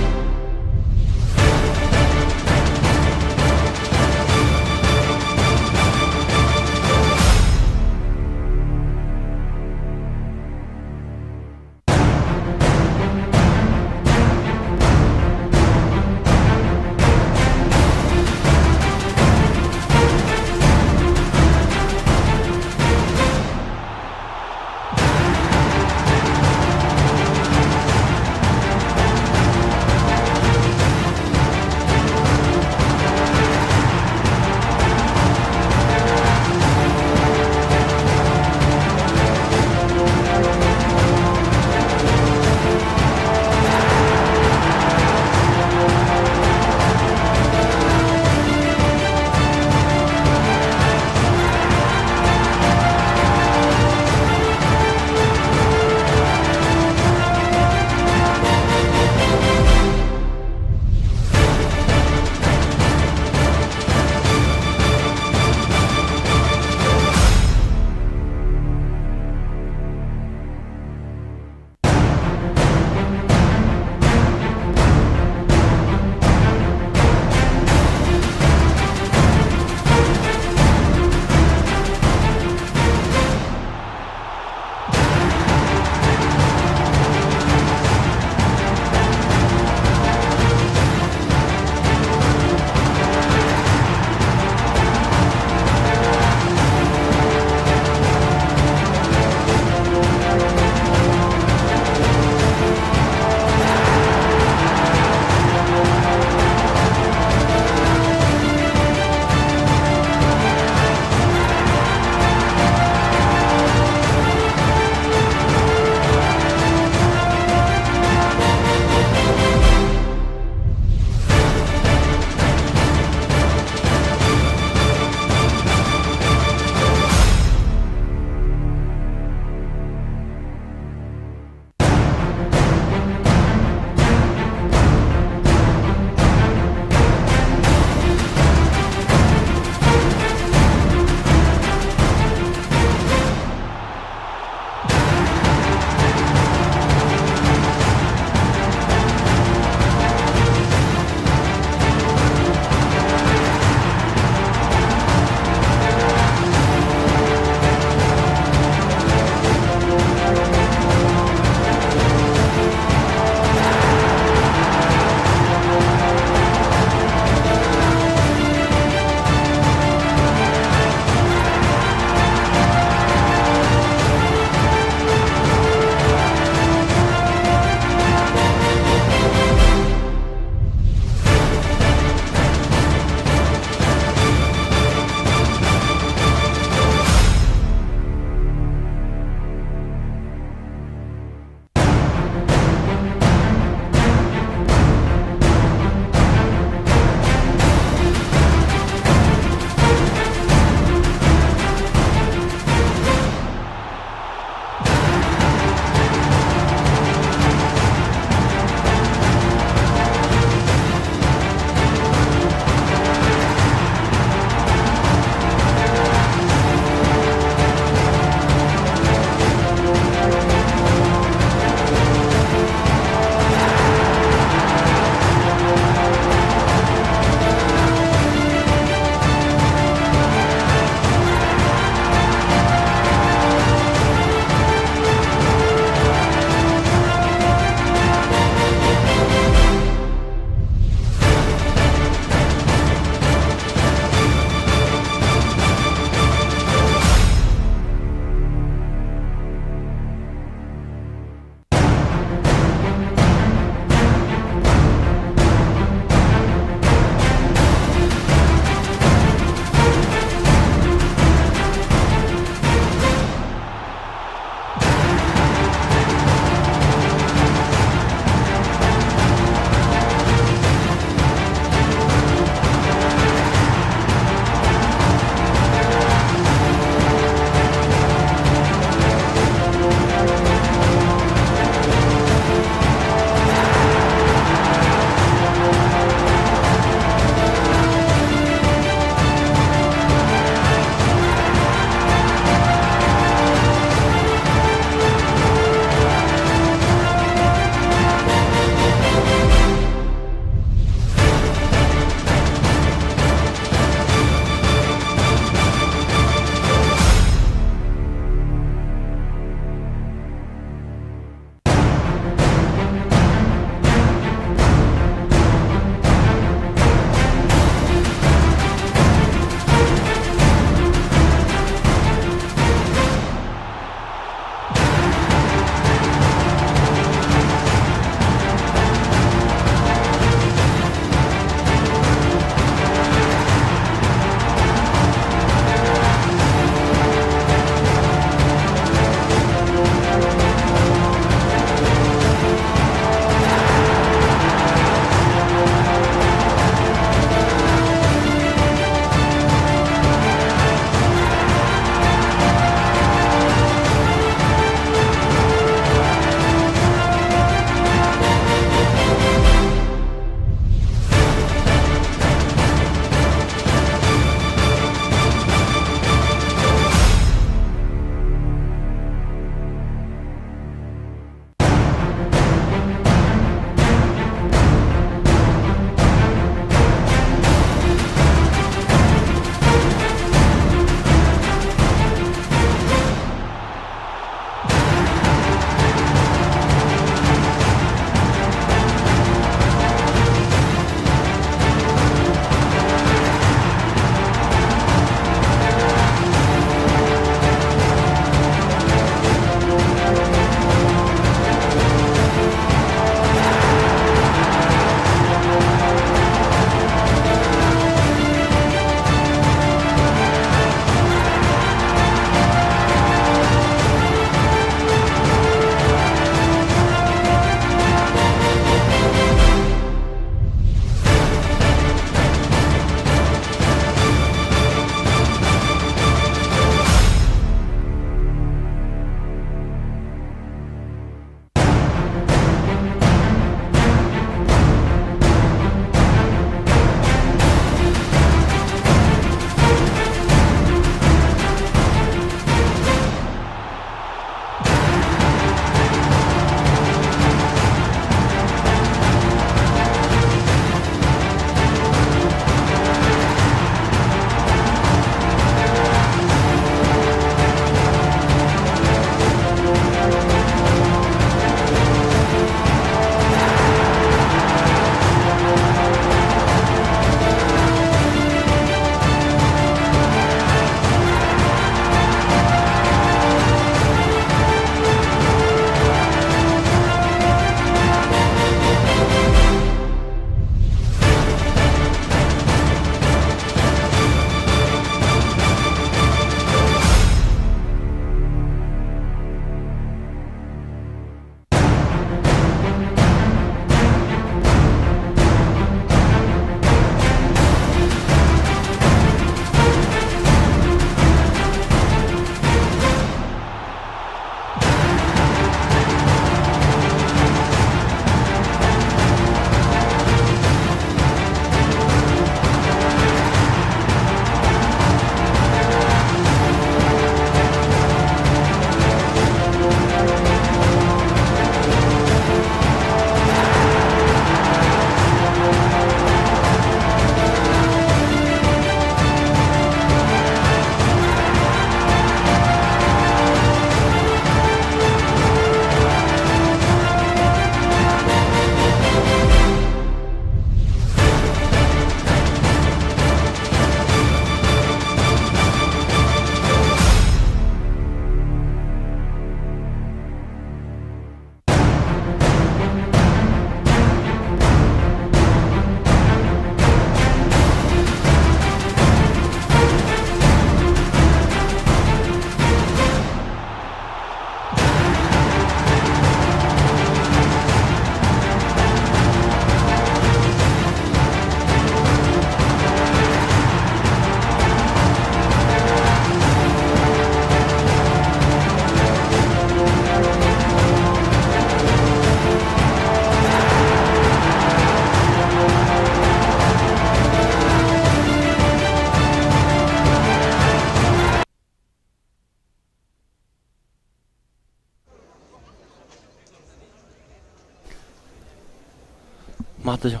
나왔죠.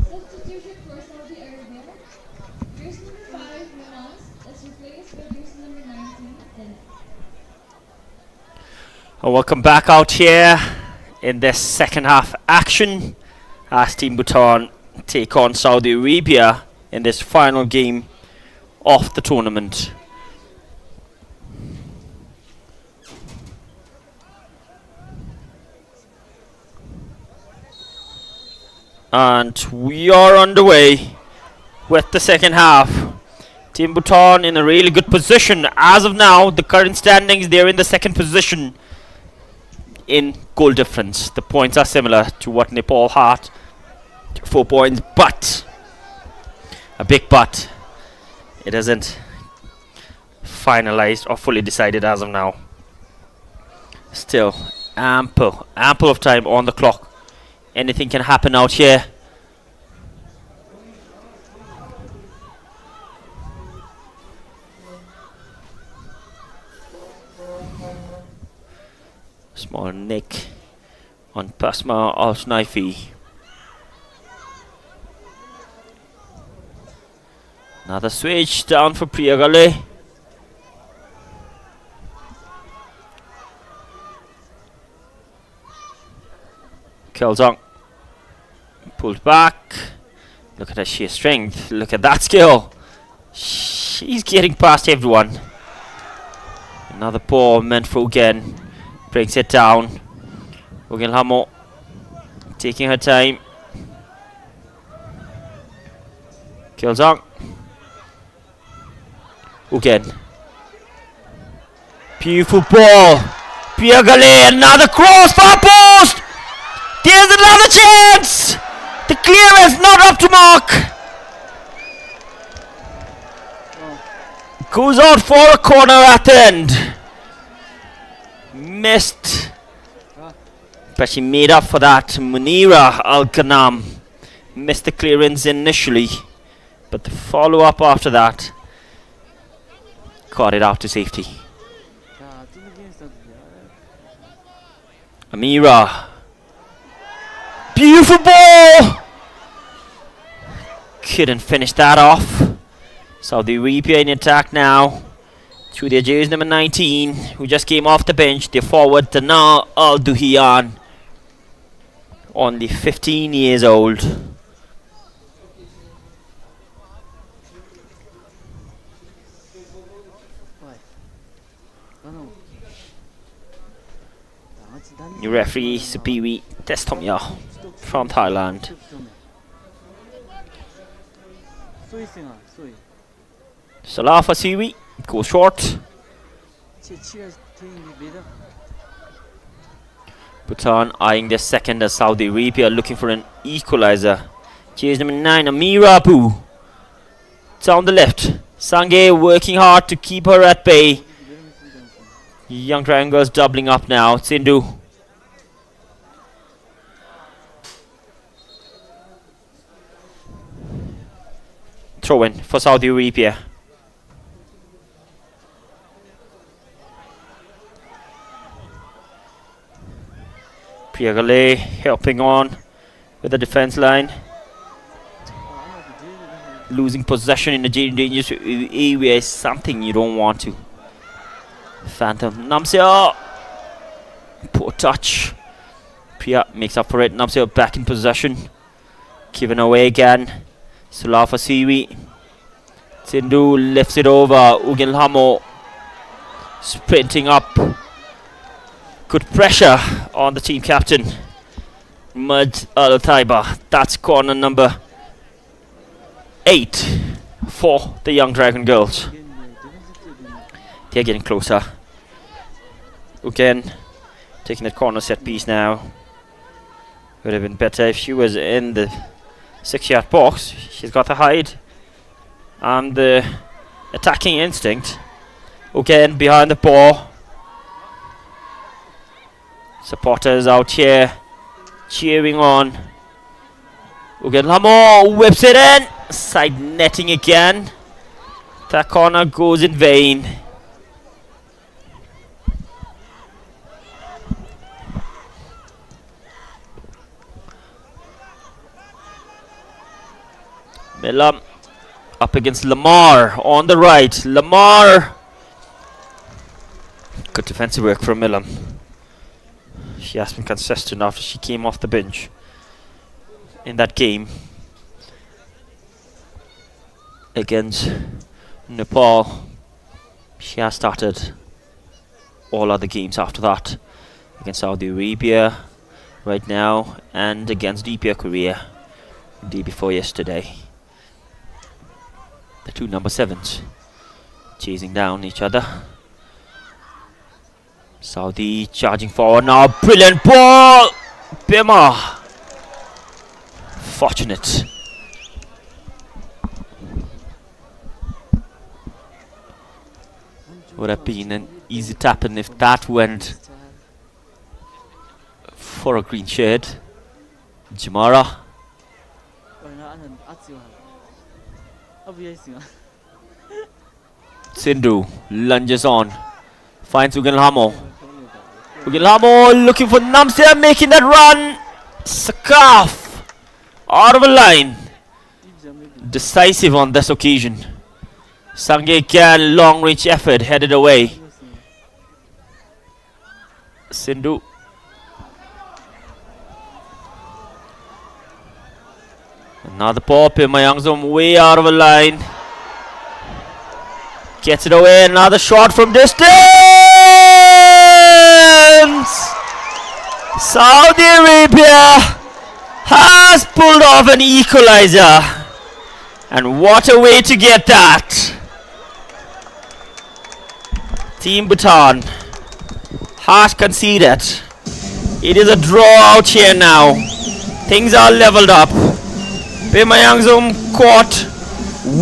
Substitution for Saudi Arabia. Jersey number 5, Minas, is replaced by jersey number 19, and And welcome back out here in this second half action as Team Bhutan take on Saudi Arabia in this final game of the tournament. And we are underway with the second half. Team Bhutan in a really good position. As of now, the current standings, they're in the second position in goal difference. The points are similar to what Nepal had, 4 points, but a big but. It isn't finalized or fully decided as of now. Still ample of time on the clock. Anything can happen out here. Small nick on Pasma Al-Snaifi. Another switch down for Priyagale. Kelzong pulled back. Look at her sheer strength. Look at that skill. She's getting past everyone. Another ball meant for again. Brings it down. Hamo taking her time. Kelzong. Again. Beautiful ball. Priyagale, another crossbar post. There's another chance! The clearance not up to mark. Goes out for a corner at the end. Missed. But she made up for that. Munira Al-Ghanam missed the clearance initially. But the follow-up after that got it out to safety. Amira. Beautiful ball! Couldn't finish that off. Saudi Arabia in attack now. Through their jersey number 19, who just came off the bench. Their forward, Dana Al-Duhian. Only 15 years old. New referee, Supiwi Testomya from Thailand. Salah for Siwi, goes short. Bhutan eyeing their second as Saudi Arabia looking for an equalizer. Cheers number 9, Amira Abu. Down the left. Sange working hard to keep her at bay. Young Triangles doubling up now. Sindhu. Throw in for Saudi Arabia. Priyagale helping on with the defense line. Losing possession in a dangerous area is something you don't want to. Phantom Namsia. Poor touch. Priya makes up for it. Namsia back in possession. Given away again. Sulafa Siwi. Sindhu lifts it over. Ugilhamo sprinting up. Good pressure on the team captain. Mud Al Taiba. That's corner number 8 for the Young Dragon Girls. They're getting closer. Again, taking that corner set piece now. Would have been better if she was in the 6-yard box. She's got the height and the attacking instinct. Again, behind the ball. Supporters out here cheering on. Ugenlamo whips it in. Side netting again. That corner goes in vain. Milam up against Lamar on the right. Lamar. Good defensive work from Milam. She has been consistent after she came off the bench in that game against Nepal. She has started all other games after that, against Saudi Arabia right now and against DPR Korea the day before yesterday. The two number 7s chasing down each other. Saudi charging forward now. Brilliant ball! Bima! Fortunate. Would have been an easy tap in if that went for a green shirt. Jamara. Sindhu lunges on. Finds Ugenlamo. Ugenlamo looking for Namsea, making that run. Sakaf out of a line. Decisive on this occasion. Sange again, long range effort headed away. Sindhu. Another pop in Mayangzom, way out of a line. Gets it away, another shot from distance! Saudi Arabia has pulled off an equalizer. And what a way to get that! Team Bhutan has conceded. It is a draw out here now. Things are leveled up. Pema Yangzum caught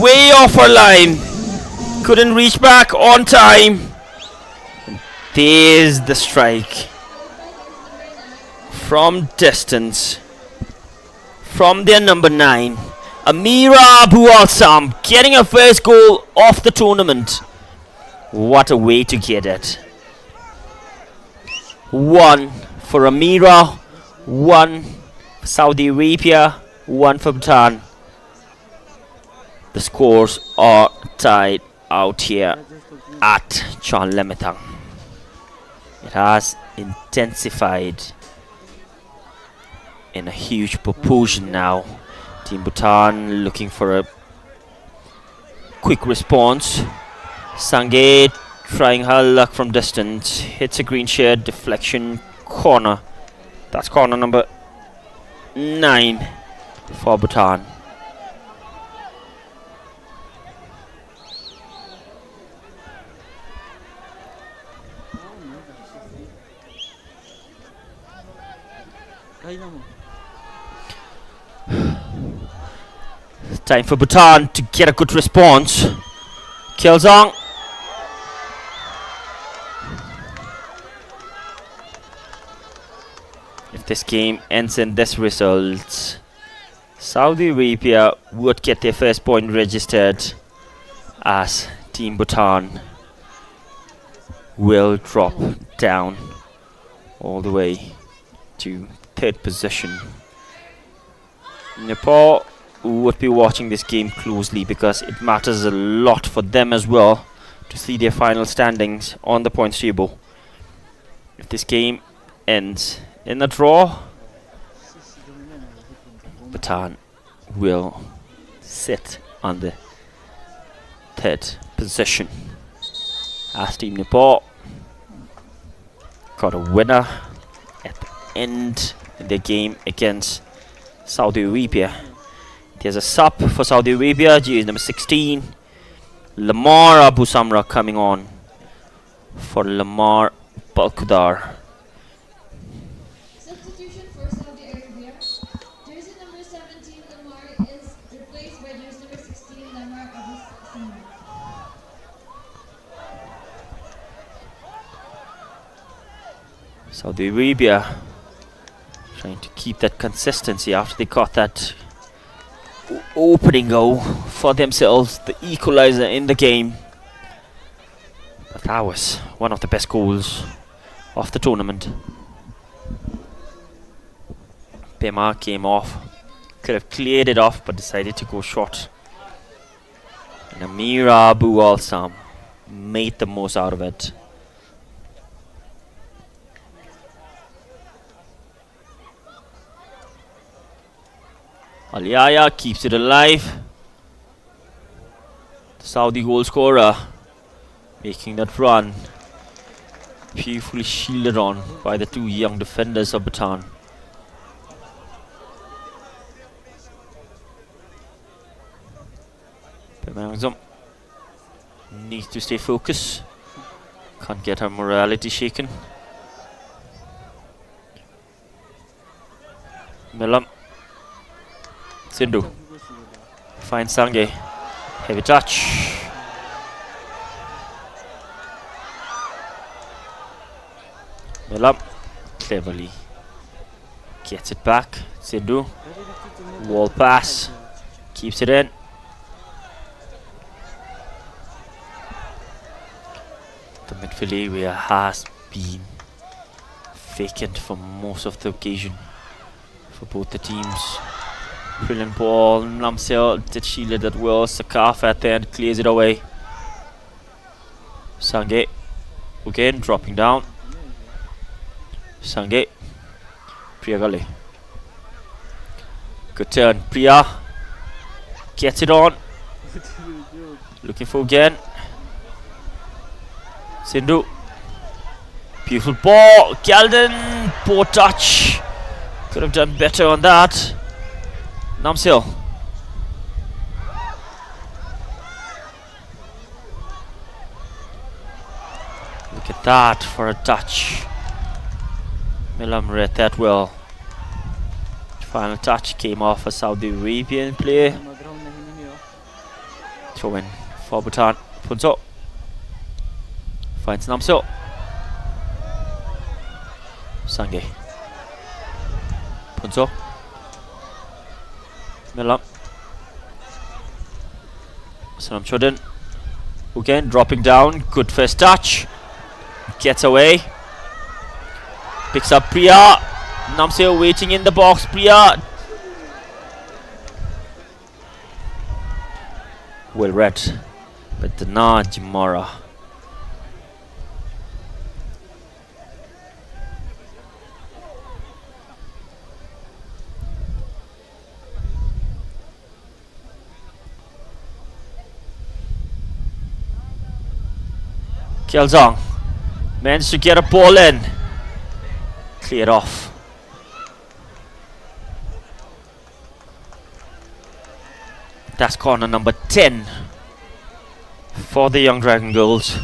way off her line. Couldn't reach back on time. There's the strike. From distance. From their number 9. Amira Abu Al-Sam getting her first goal of the tournament. What a way to get it. 1 for Amira, 1 for Saudi Arabia, 1 for Bhutan. The scores are tied out here at Chanlemitang. It has intensified in a huge proportion now. Team Bhutan looking for a quick response. Sange trying her luck from distance. Hits a green shirt, deflection, corner. That's corner number 9 for Bhutan. Time for Bhutan to get a good response. Kilzong. If this game ends in this result, Saudi Arabia would get their first point registered, as Team Bhutan will drop down all the way to 3rd position. Nepal would be watching this game closely because it matters a lot for them as well to see their final standings on the points table. If this game ends in a draw, Bhutan will sit on the 3rd position, as Team Nepal got a winner at the end in their game against Saudi Arabia. There's a sub for Saudi Arabia, jersey number 16. Lamar Abu Samra coming on for Lamar Balkudar. Substitution for Saudi Arabia. Jersey number 17, Lamar, is replaced by jersey number 16, Lamar Abu Samra. Saudi Arabia trying to keep that consistency after they got that opening goal for themselves, the equalizer in the game. But that was one of the best goals of the tournament. Pema came off, could have cleared it off but decided to go short. And Amir Abu Al-Sam made the most out of it. Al-Yaya keeps it alive. The Saudi goal scorer making that run. Beautifully shielded on by the two young defenders of Bhutan. Pemangzom needs to stay focused. Can't get her morality shaken. Milam. Sindhu finds Sange. Heavy touch. Milam cleverly gets it back. Sindhu. Wall pass. Keeps it in. The midfield area has been vacant for most of the occasion for both the teams. Brilliant ball. Namsel did shield it that well. Sakaf at the end clears it away. Sange again dropping down. Sange. Priya Gale. Good turn. Priya gets it on. Looking for again. Sindhu. Beautiful ball. Galden. Poor touch. Could have done better on that. Namsil. Look at that for a touch. Milam read that well. Final touch came off a Saudi Arabian player. Throw in for Bhutan. Punso finds Namsil. Sange. Punso. Milam. Sanam Chodin. Again dropping down. Good first touch. Gets away. Picks up Priya. Namseo waiting in the box. Priya. Well read. But the Najmara. Kielzong managed to get a ball in. Cleared off. That's corner number 10 for the Young Dragon Girls.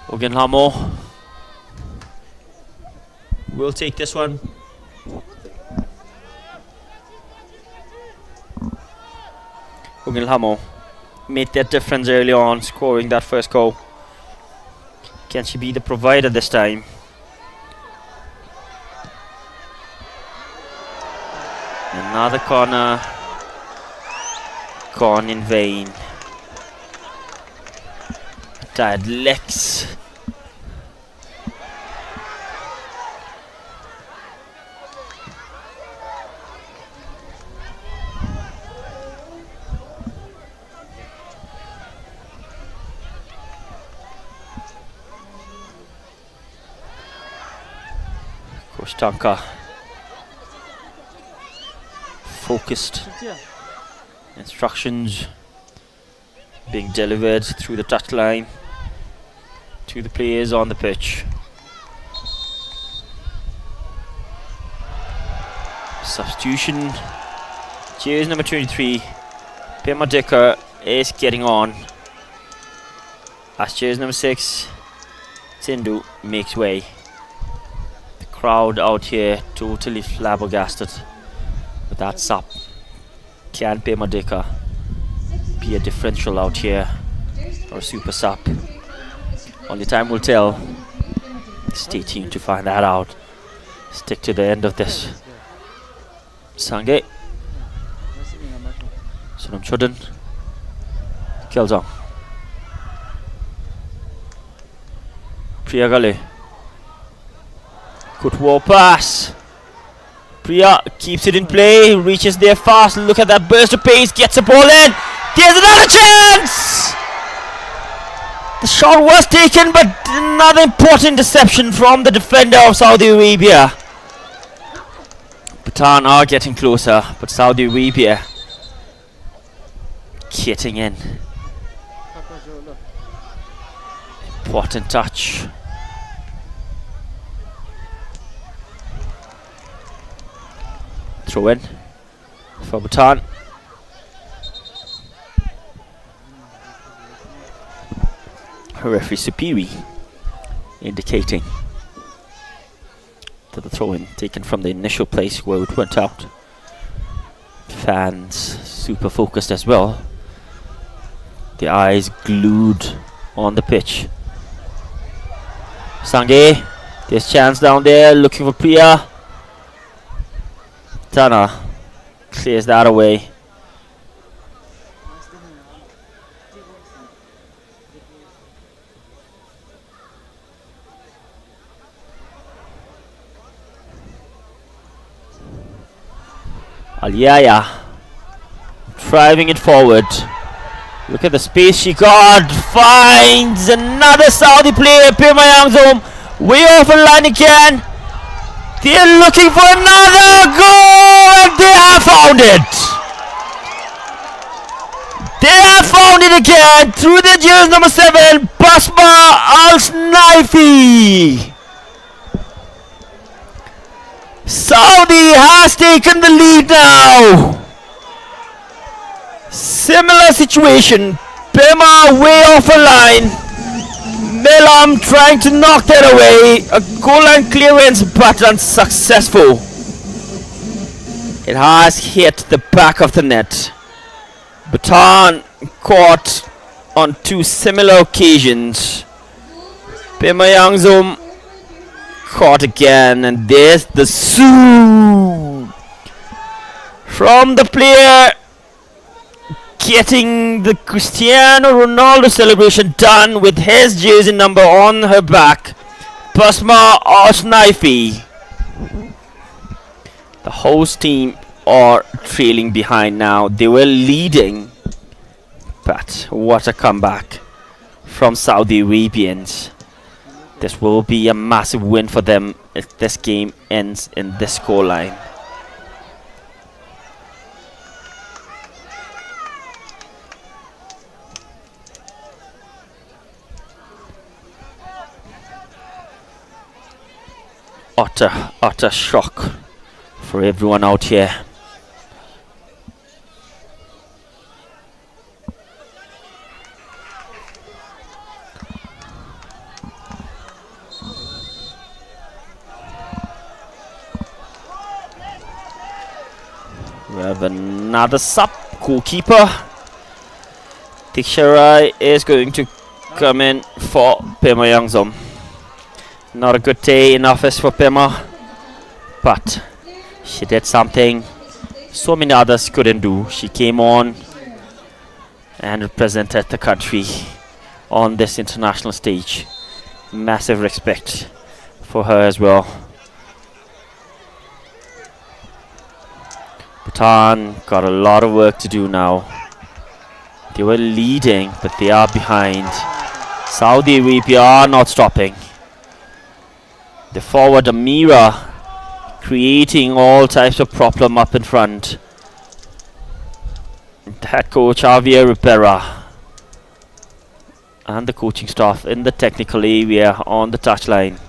Ogenhamo will take this one. Ogenhamo made that difference early on, scoring that first goal. Can she be the provider this time? Another corner gone in vain. Tired legs. Coach Tanka focused. Instructions being delivered through the touchline to the players on the pitch. Substitution. Cheers number 23. Pema Dicker is getting on. As cheers number 6, Sindhu makes way. The crowd out here totally flabbergasted with that sub. Can Pema Dicker be a differential out here? Jersey or a super sub. Only time will tell. Stay tuned to find that out. Stick to the end of this. Sange. Sunam Chodan. Kyeljong. Priya Gale. Good wall pass. Priya keeps it in play, reaches there fast. Look at that burst of pace, gets the ball in. There's another chance! The shot was taken, but another important interception from the defender of Saudi Arabia. Bhutan are getting closer, but Saudi Arabia getting in. Important touch. Throw in for Bhutan. Referee Supiri indicating that the throw-in taken from the initial place where it went out. Fans super focused as well. The eyes glued on the pitch. Sange, there's chance down there, looking for Priya. Tana clears that away. Aliaya driving it forward. Look at the space she got. Finds another Saudi player. Pirmayangzom way off the line again. They're looking for another goal, and they have found it. They have found it again through the jersey number 7, Basma Al-Snaifi. Saudi has taken the lead now. Similar situation. Pema way off a line. Melam trying to knock that away. A goal line clearance, but unsuccessful. It has hit the back of the net. Bhutan caught on 2 similar occasions. Pema Yangzom caught again, and there's the Sue from the player getting the Cristiano Ronaldo celebration done with his jersey number on her back. Basma Al-Snaifi. The host team are trailing behind now. They were leading, but what a comeback from Saudi Arabians. This will be a massive win for them if this game ends in this scoreline. Utter shock for everyone out here. We have another sub. Goalkeeper Tiksharai is going to come in for Pema Yangzom. Not a good day in office for Pema, but she did something so many others couldn't do. She came on and represented the country on this international stage. Massive respect for her as well. Bhutan got a lot of work to do now. They were leading, but they are behind. Saudi Arabia are not stopping. The forward Amira creating all types of problem up in front. The head coach Javier Rivera and the coaching staff in the technical area on the touchline.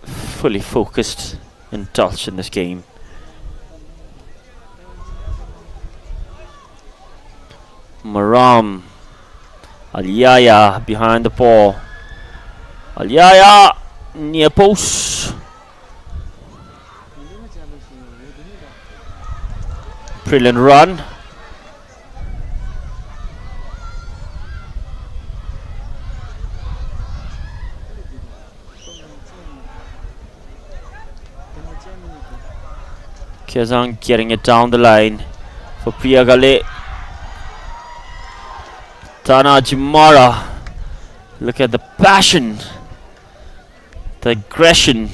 Fully focused and touch in this game. Maram Aliaya behind the ball. Aliaya near post. Brilliant run. Kazan getting it down the line for Priyagale. Tana Jimara. Look at the passion, the aggression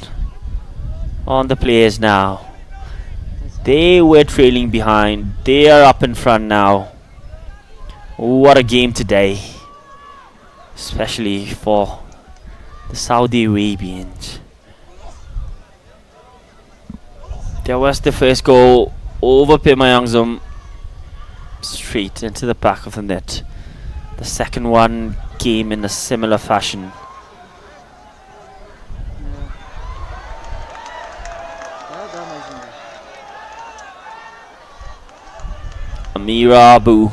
on the players now. They were trailing behind. They are up in front now. What a game today, especially for the Saudi Arabians. There was the first goal over Pimayangzum, straight into the back of the net. The second one came in a similar fashion. Amira Abu.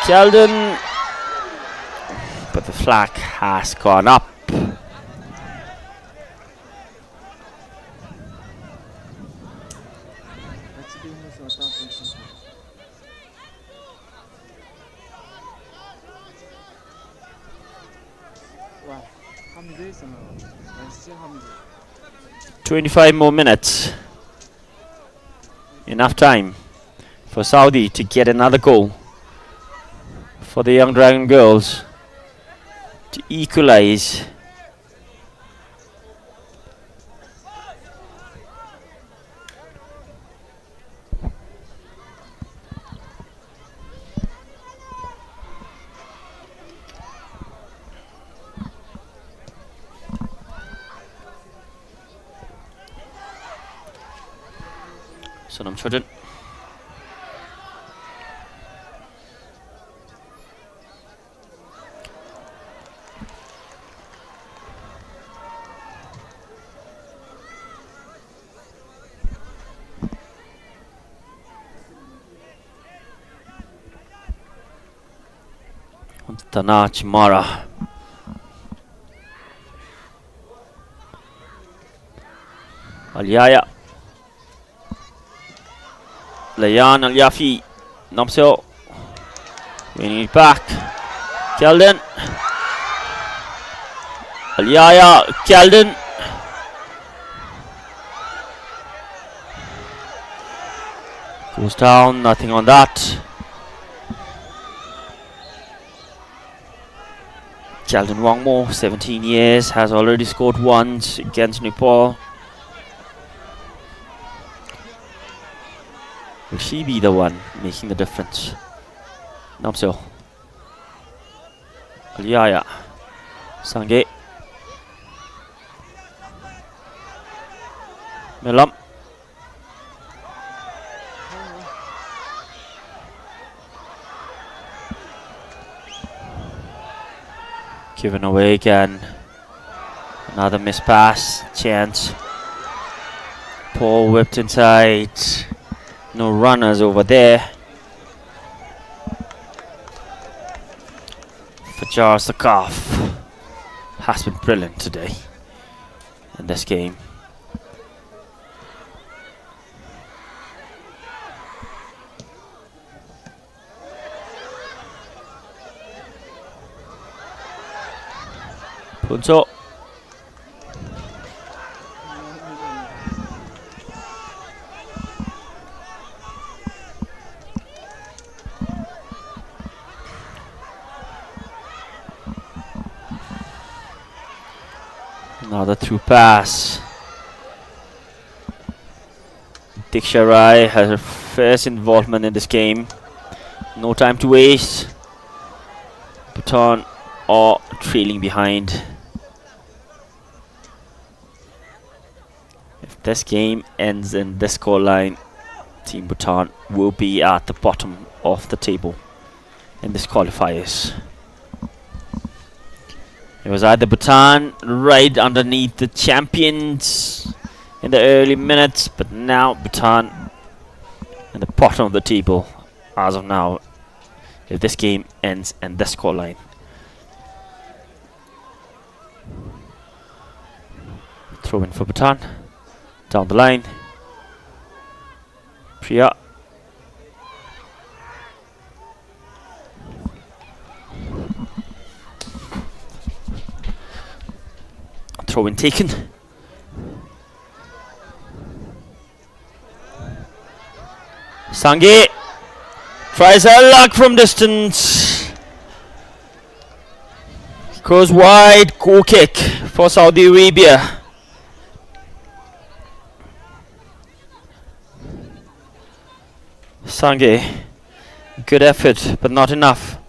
Keldon, but the flag has gone up. 와, 함대 있어. 진짜 함대. 25 more minutes. Enough time for Saudi to get another goal. For the Young Dragon girls to equalize. Sonam Chodron. Tana Chimara. Aliaya. Layan Al-Yafi. Namseo. Winning it back. Keldon. Aliaya. Keldon. Goes down. Nothing on that. Keldon Wangmo, 17 years, has already scored once against Nepal. Will she be the one making the difference? Namseo. Aliaya. Sange. Melam. Given away again. Another missed pass. Chance. Paul whipped inside. No runners over there. Fajar Sakaf has been brilliant today in this game. Punto. Another through pass. Diksha Rai has her first involvement in this game. No time to waste. Bhutan are trailing behind. If this game ends in this scoreline, Team Bhutan will be at the bottom of the table in this qualifiers. It was either Bhutan right underneath the champions in the early minutes, but now Bhutan in the bottom of the table as of now, if this game ends in this scoreline. Throw in for Bhutan. Down the line. Priya. throw in taken. Sange tries a luck from distance. Goes wide, goal kick for Saudi Arabia. Sange, good effort, but not enough.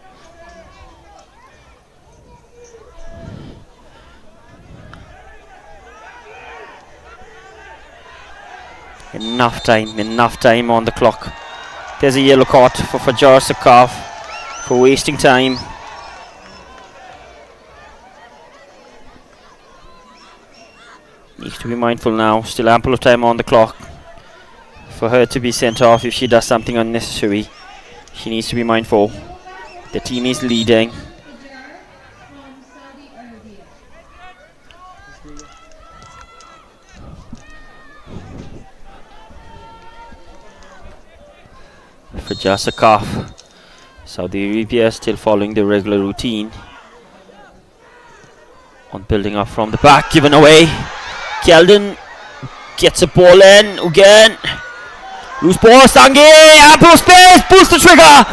Enough time on the clock. There's a yellow card for Fajar Sakaf for wasting time. Needs to be mindful now. Still ample of time on the clock for her to be sent off if she does something unnecessary. She needs to be mindful. The team is leading. Fajar from Saudi Arabia. Fajar Sakaf. Saudi Arabia still following the regular routine on building up from the back. Given away. Keldon gets a ball in again. Loose ball, Sange, ample space, pulls the trigger.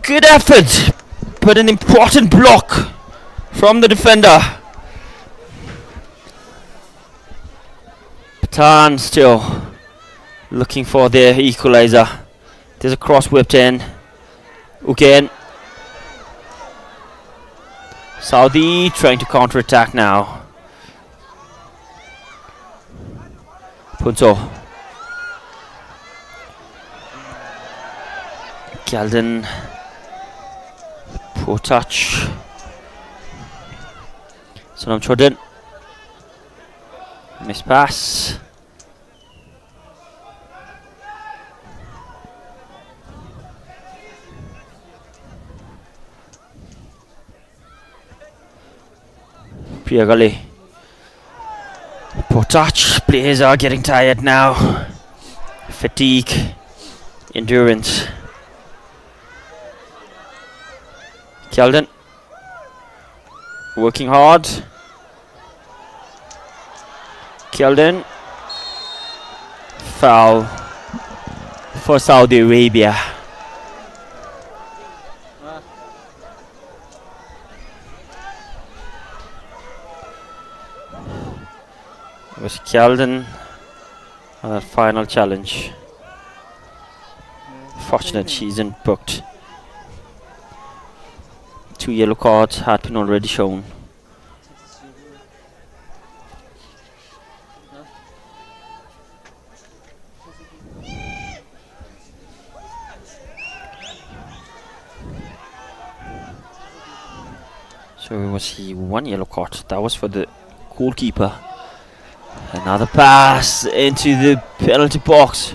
Good effort, but an important block from the defender. Bhutan still looking for their equalizer. There's a cross whipped in. Again. Saudi trying to counter-attack now. Punto. Galden. Poor touch. Sonam Chodin. Miss pass. Priyagali. Poor touch. Players are getting tired now. Fatigue. Endurance. Keldon. Working hard. Keldon. Foul for Saudi Arabia. It was Keldon on that final challenge. Fortunate she isn't booked. 2 yellow cards had been already shown. So it was 1 yellow card. That was for the goalkeeper. Another pass into the penalty box.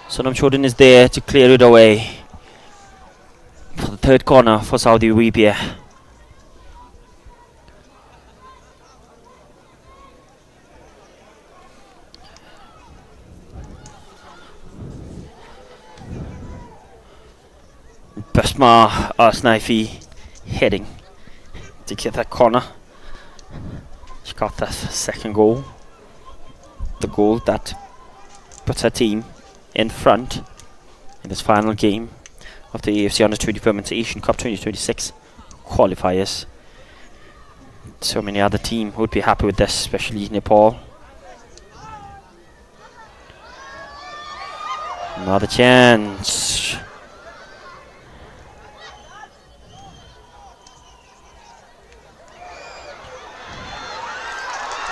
Sonam Chodin is there to clear it away for the third corner for Saudi Arabia. Basma Arsnaifi heading to get that corner. She got that second goal. The goal that puts her team in front in this final game of the AFC Under-20 Women's Asian Cup 2026 qualifiers. So many other teams would be happy with this, especially Nepal. Another chance.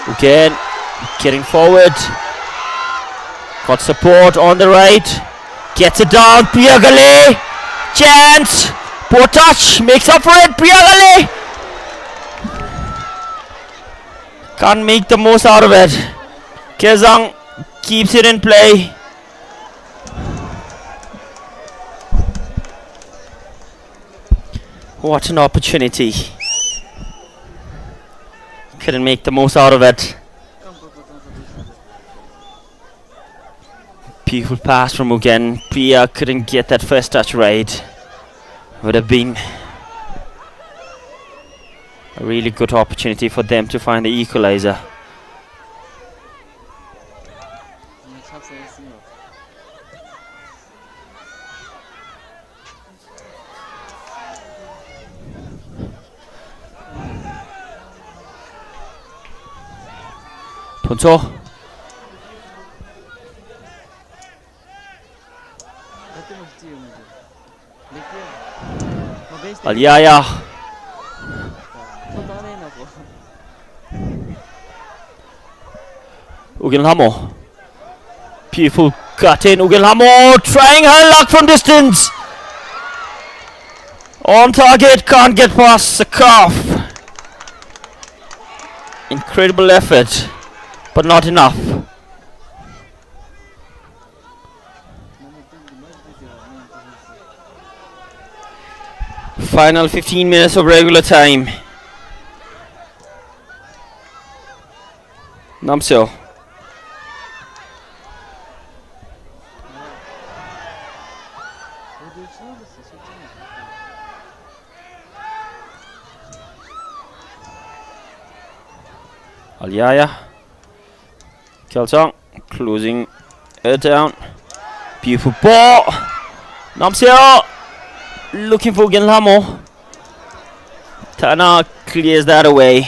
Again, getting forward. Got support on the right. Gets it down. Priyagali. Chance. Poor touch. Makes up for it. Priyagali. Can't make the most out of it. Kezang keeps it in play. What an opportunity. Couldn't make the most out of it. Beautiful pass from Mugen. Priya couldn't get that first touch right. Would have been A really good opportunity for them to find the equalizer. 정말 착수했습니다. 돈초. 어떤 거 찍어야 돼? 맥주. 알리아야. 손도 안 해놔고. Ugelhamo. Beautiful cut in. Ugelhamo trying her luck from distance. On target, can't get past the cuff. Incredible effort, but not enough. Final 15 minutes of regular time. Namseo. 어디 치워졌어, 솔직히. Aliaya. Kelsang closing it down. Beautiful ball. Namseo looking for Gilhamo. Tana clears that away.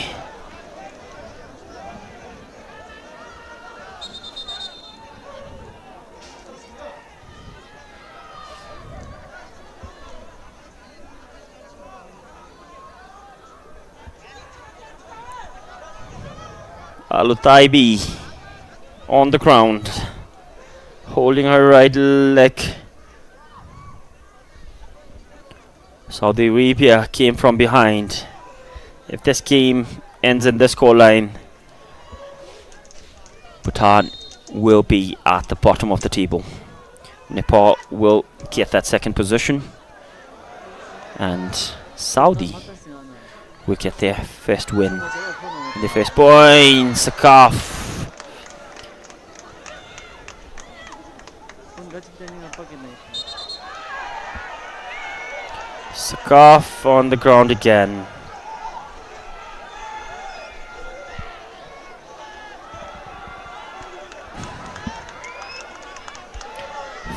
Alutaibi on the ground, holding her right leg. Saudi Arabia came from behind. If this game ends in this scoreline, Bhutan will be at the bottom of the table. Nepal will get that second position, and Saudi will get their first win. The first point, Sakaf. Sakaf on the ground again.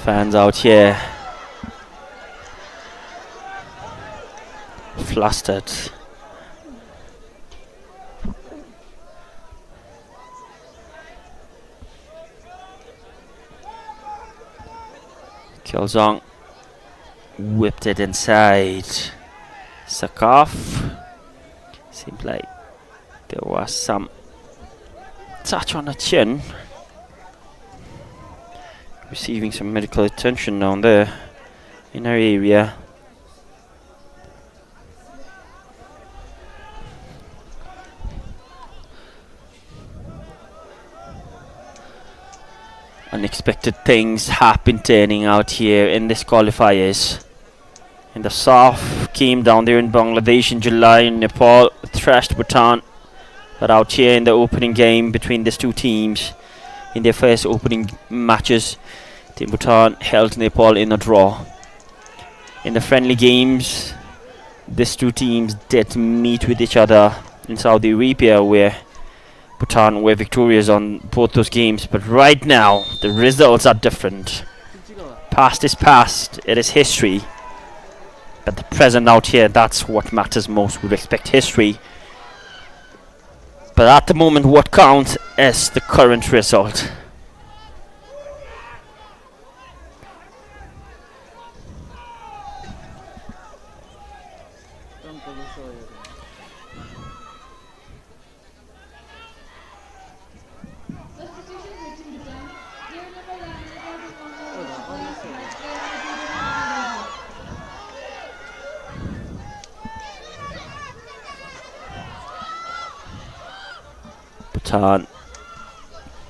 Fans out here flustered. Kyozong whipped it inside. Sakaf. Seems like there was some touch on the chin. Receiving some medical attention down there in her area. Unexpected things happen turning out here in this qualifiers. In the south, came down there in Bangladesh in July. Nepal thrashed Bhutan. But out here in the opening game between these two teams, in their first opening matches, Team Bhutan held Nepal in a draw. In the friendly games, these two teams did meet with each other in Saudi Arabia, where Bhutan were victorious on both those games. But right now, the results are different. Past is past, it is history. But the present out here, that's what matters most. We respect history. But at the moment, what counts is the current result. Bhutan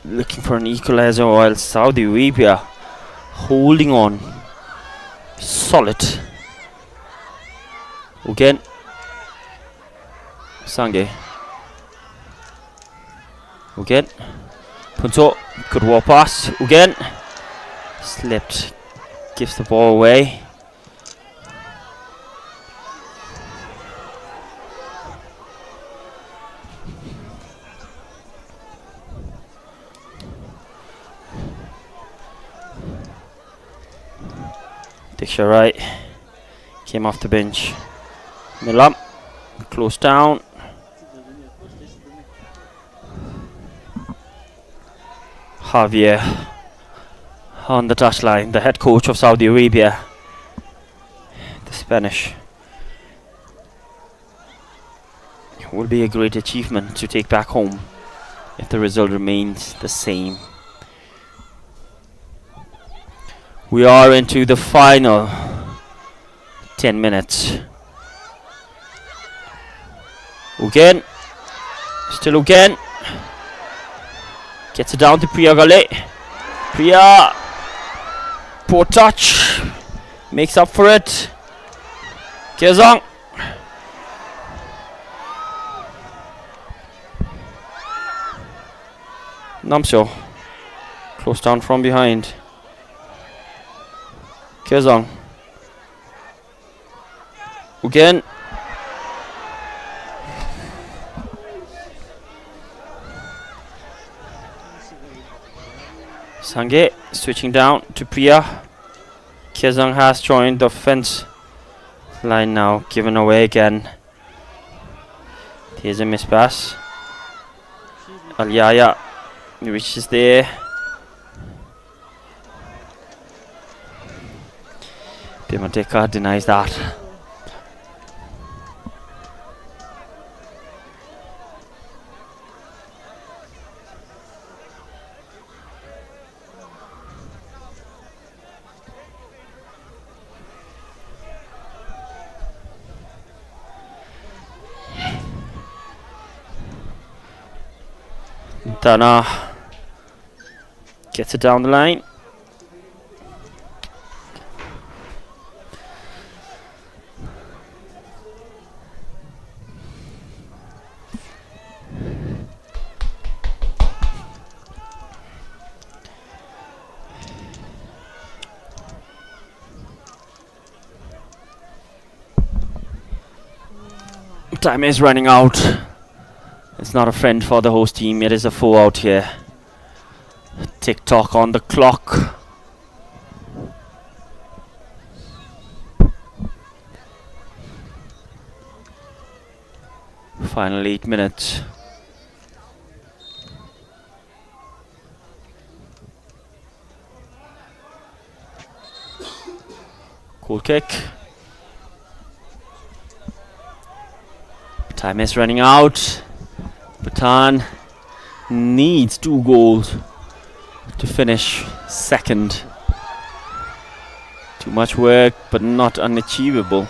looking for an equalizer, while Saudi Arabia holding on solid. Again, Sange. Again, Punto, good walk pass. Again, slipped, gives the ball away. Diksha right. Came off the bench. Middle up. Close down. Javier on the touchline, the head coach of Saudi Arabia, the Spanish. It will be a great achievement to take back home if the result remains the same. We are into the final 10 minutes. Again, still again. Gets it down to Priya Gale. Priya, poor touch, makes up for it. Kezang. Namsyo, close down from behind. Kezang. Again. Sange switching down to Priya. Kezang has joined the offense line now, given away again. Here's a miss pass. Alyaya reaches there. Bimateka denies that. Dana gets it down the line. Time is running out. It's not a friend for the host team. It is a foe out here. Tick-tock on the clock. Final 8 minutes. Cool kick. Time is running out. Bhutan needs 2 goals to finish second. Too much work, but not unachievable.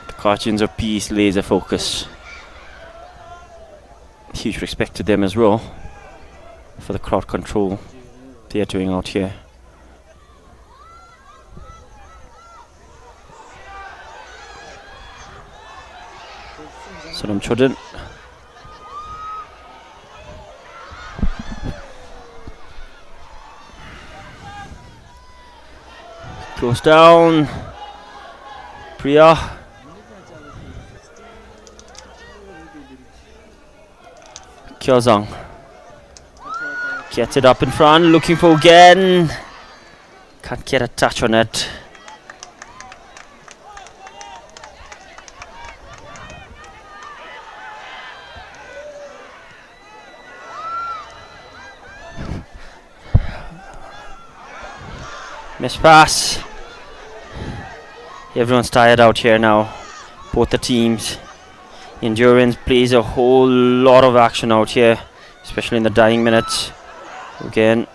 The Guardians of Peace laser focus. Huge respect to them as well for the crowd control they are doing out here. Sonam Chodin. Close down. Priya. Kyozang. Gets it up in front, looking for again. Can't get a touch on it. Miss pass. Everyone's tired out here now. Both the teams. Endurance plays a whole lot of action out here, especially in the dying minutes. Again.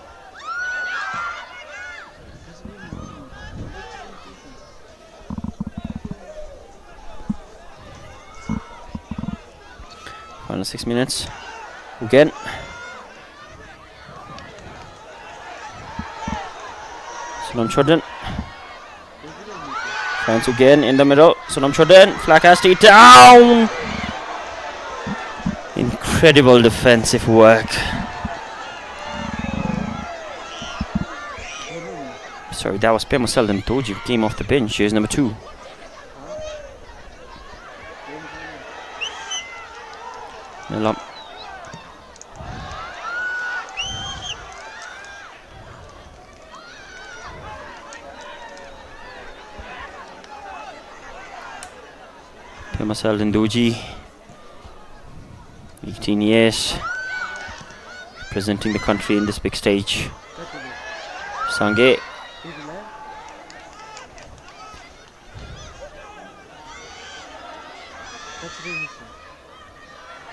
Final 6 minutes. Again. Sonam Chodin. Finds again in the middle. Sonam Chodin. Flag has stayed down. Incredible defensive work. Sorry, that was Pema Selden Toji who came off the bench. Here's number 2. Milam. Pema Selden Doji, 18 years, representing the country in this big stage. Sange.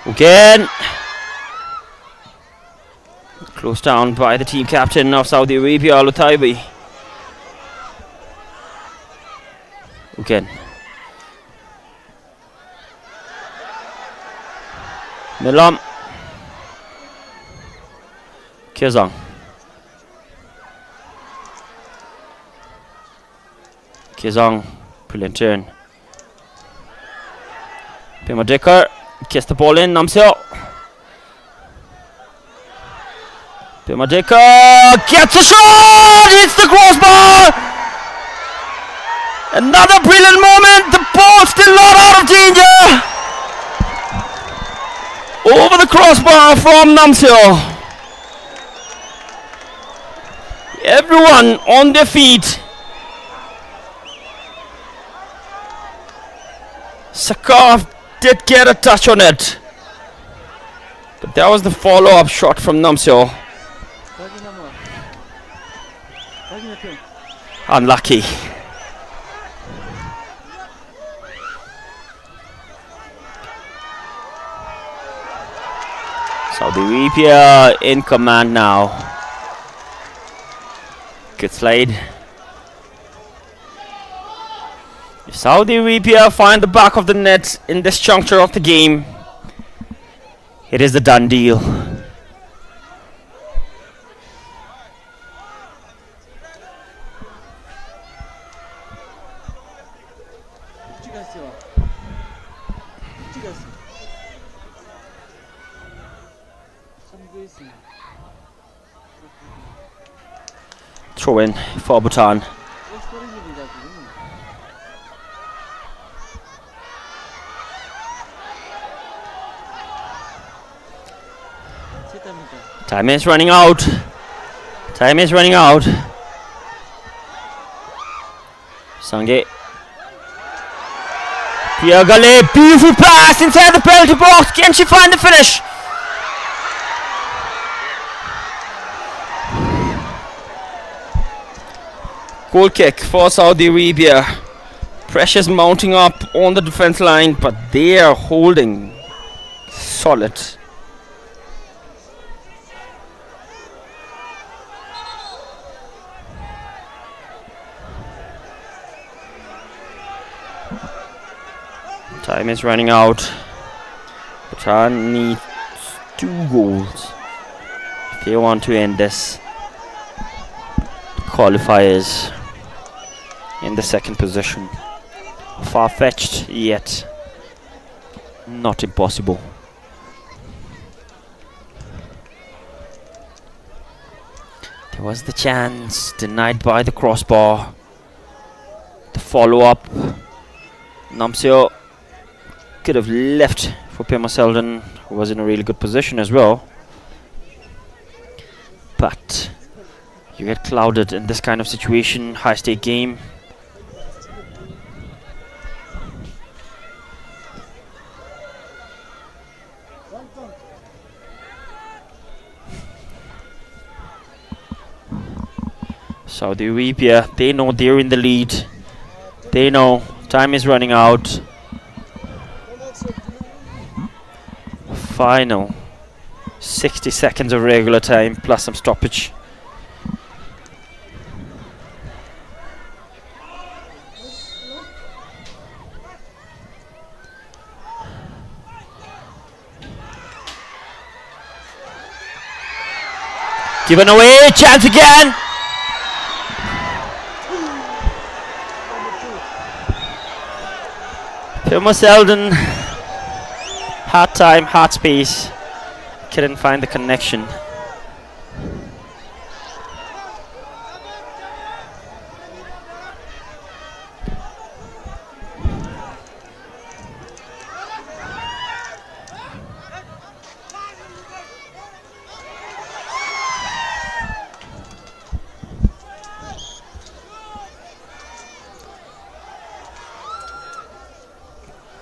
Again. Closed down by the team captain of Saudi Arabia, Al-Utaibi. Again. Milam. Kezang. Kezang. Brilliant turn. Pema Decker. Gets the ball in. Namseo. Pema Decker. Gets a shot. Hits the crossbar. Another brilliant moment. The ball still not out of danger. Over the crossbar from Namseo. Everyone on their feet. Sakaf did get a touch on it, but that was the follow-up shot from Namseo. Unlucky. Saudi Arabia in command now. Good slide. If Saudi Arabia find the back of the net in this juncture of the game, it is a done deal. Throw in for Bhutan. Time is running out. Time is running out. Sange. Pierre Gallet, beautiful pass inside the penalty box. Can she find the finish? Goal kick for Saudi Arabia. Pressure's mounting up on the defense line, but they are holding solid. Time is running out. Bhutan needs 2 goals if they want to end this qualifiers in the second position. Far-fetched, yet not impossible. There was the chance, denied by the crossbar. The follow-up. Namseo could have left for Pema Selden, who was in a really good position as well. But you get clouded in this kind of situation, high-stake game. Saudi Arabia, they know they're in the lead. They know time is running out. Final 60 seconds of regular time plus some stoppage. Given away, chance again. Pema Selden, hard time, hard space, couldn't find the connection.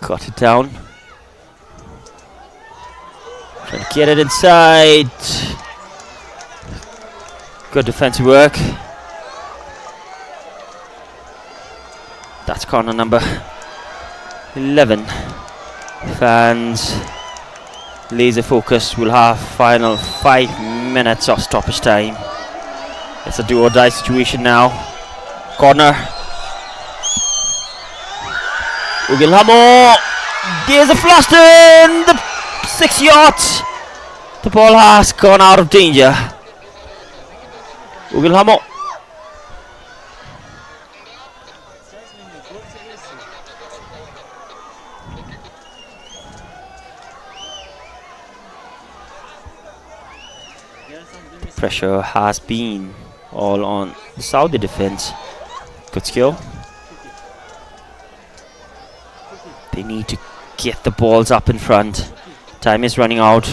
Got it down. Trying to get it inside. Good defensive work. That's corner number 11. Fans laser focus. We'll have final 5 minutes of stoppage time. It's a do or die situation now. Corner. Ugilhamo. There's a fluster in the 6 yards. The ball has gone out of danger. Ugilhamo. Pressure has been all on the Saudi defense. Good skill. They need to get the balls up in front. Time is running out.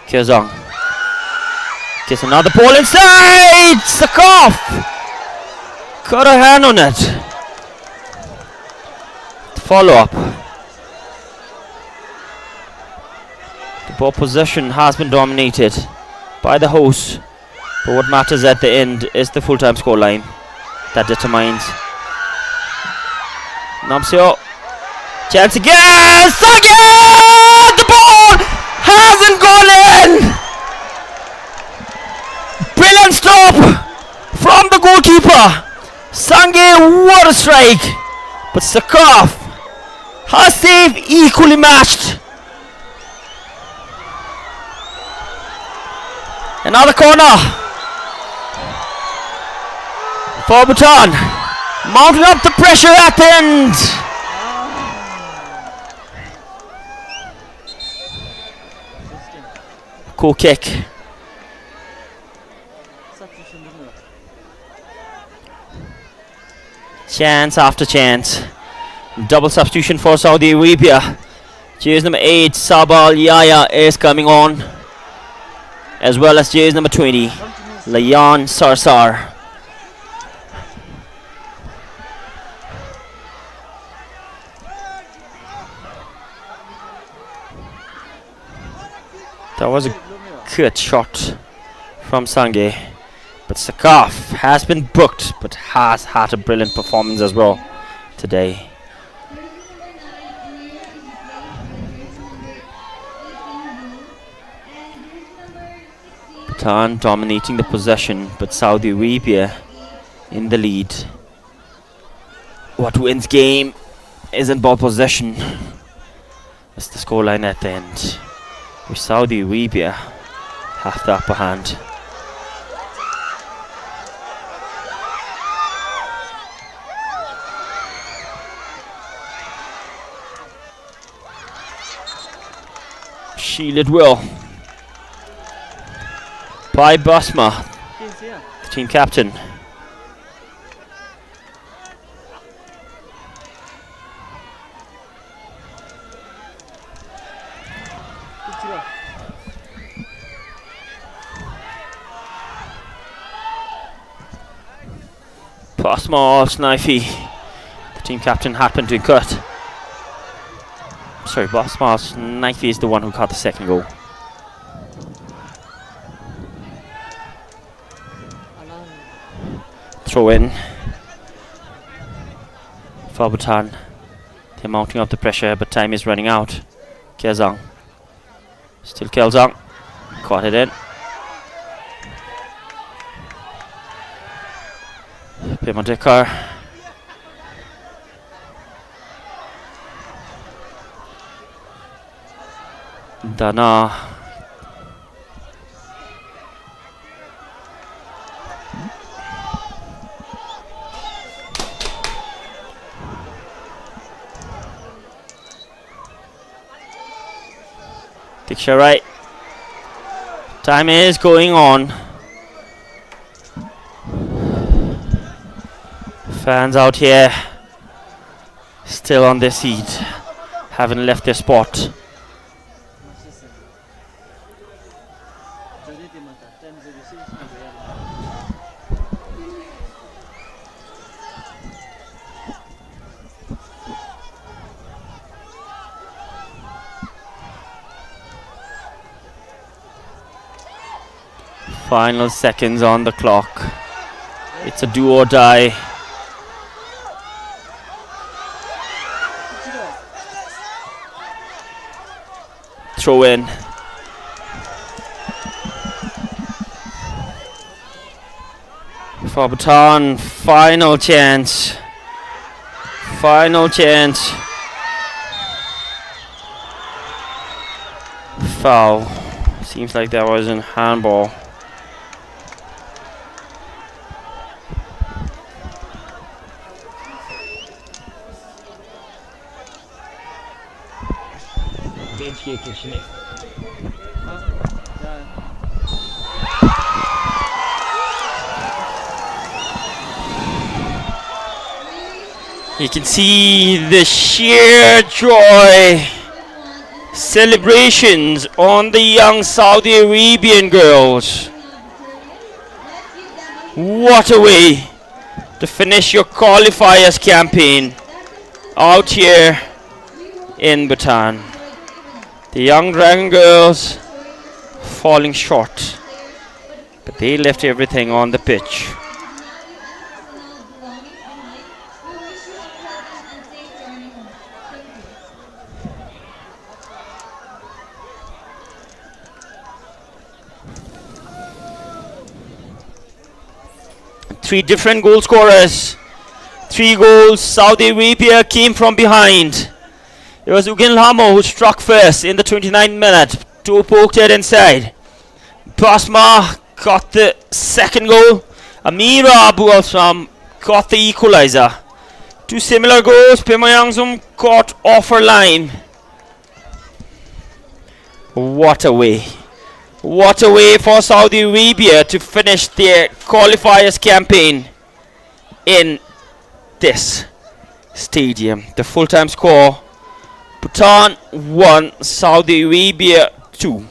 Kyozong gets another ball inside. Sakov got a hand on it. Follow up. The ball possession has been dominated by the host, but what matters at the end is the full-time scoreline that determines. Namseo, chance again. Sange, the ball hasn't gone in. Brilliant stop from the goalkeeper. Sange, what a strike! But Sakov has save equally matched. Another corner for Bhutan, mounting up the pressure at the end. Cool kick. Substitution dulu. Chance after chance. Double substitution for Saudi Arabia. Jersey number 8, Sabal Yaya is coming on, as well as jersey number 20, Layan Sarsar. That was a good shot from Sange, but Sakaf has been booked, but has had a brilliant performance as well today. Bhutan dominating the possession, but Saudi Arabia in the lead. What wins game isn't ball possession, it's the scoreline at the end, with Saudi Arabia have the upper hand. Shielded well by Basma, the team captain. Basma Snifey, the team captain, happened to cut. Sorry, Basma Snifey is the one who caught the second goal. Throw in for Bhutan. They're mounting up the pressure, but time is running out. Kyozong, still Kyozong, caught it in. Pemodekar. Dana. Diksha right. Time is going on. Fans out here still on their seat, haven't left their spot. Final seconds on the clock. It's a do or die. Throw in. For Bhutan, final chance. Final chance. Foul. Seems like that was in handball. You can see the sheer joy, celebrations on the young Saudi Arabian girls. What a way to finish your qualifiers campaign out here in Bhutan. The young Dragon girls falling short, but they left everything on the pitch. Three different goal scorers. 3 goals. Saudi Arabia came from behind. It was Ugin Lamo who struck first in the 29th minute. Toe poked it inside. Basma got the second goal. Amira Abu Alsam got the equalizer. 2 similar goals. Pimayangzum got off her line. What a way. What a way for Saudi Arabia to finish their qualifiers campaign in this stadium. The full-time score: Bhutan 1, Saudi Arabia 2.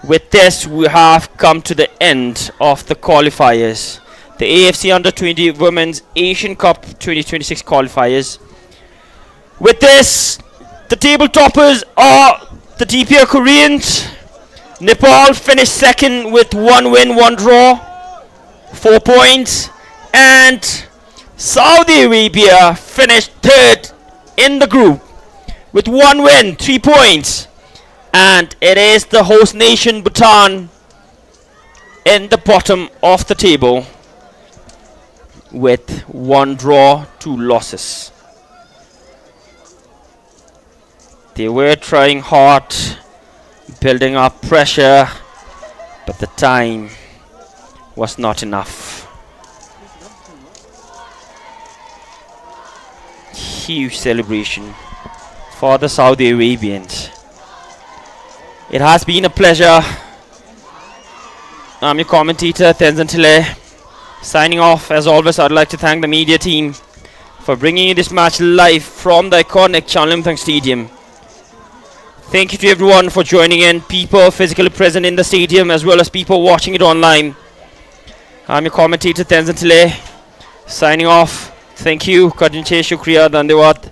With this, we have come to the end of the qualifiers. The AFC Under-20 Women's Asian Cup 2026 qualifiers. With this, the table toppers are the DPR Koreans. Nepal finished second with 1 win, 1 draw, 4 points. And Saudi Arabia finished third in the group with 1 win, 3 points. And it is the host nation Bhutan in the bottom of the table with 1 draw, 2 losses. They were trying hard, building up pressure, but the time was not enough. Huge celebration for the Saudi Arabians. It has been a pleasure. I'm your commentator, Tenzin Tile. Signing off. As always, I'd like to thank the media team for bringing you this match live from the iconic Chanlimthang Stadium. Thank you to everyone for joining in, people physically present in the stadium as well as people watching it online. I'm your commentator Tenzin Tile, signing off. Thank you. Kadinche Shukriya Dandewat.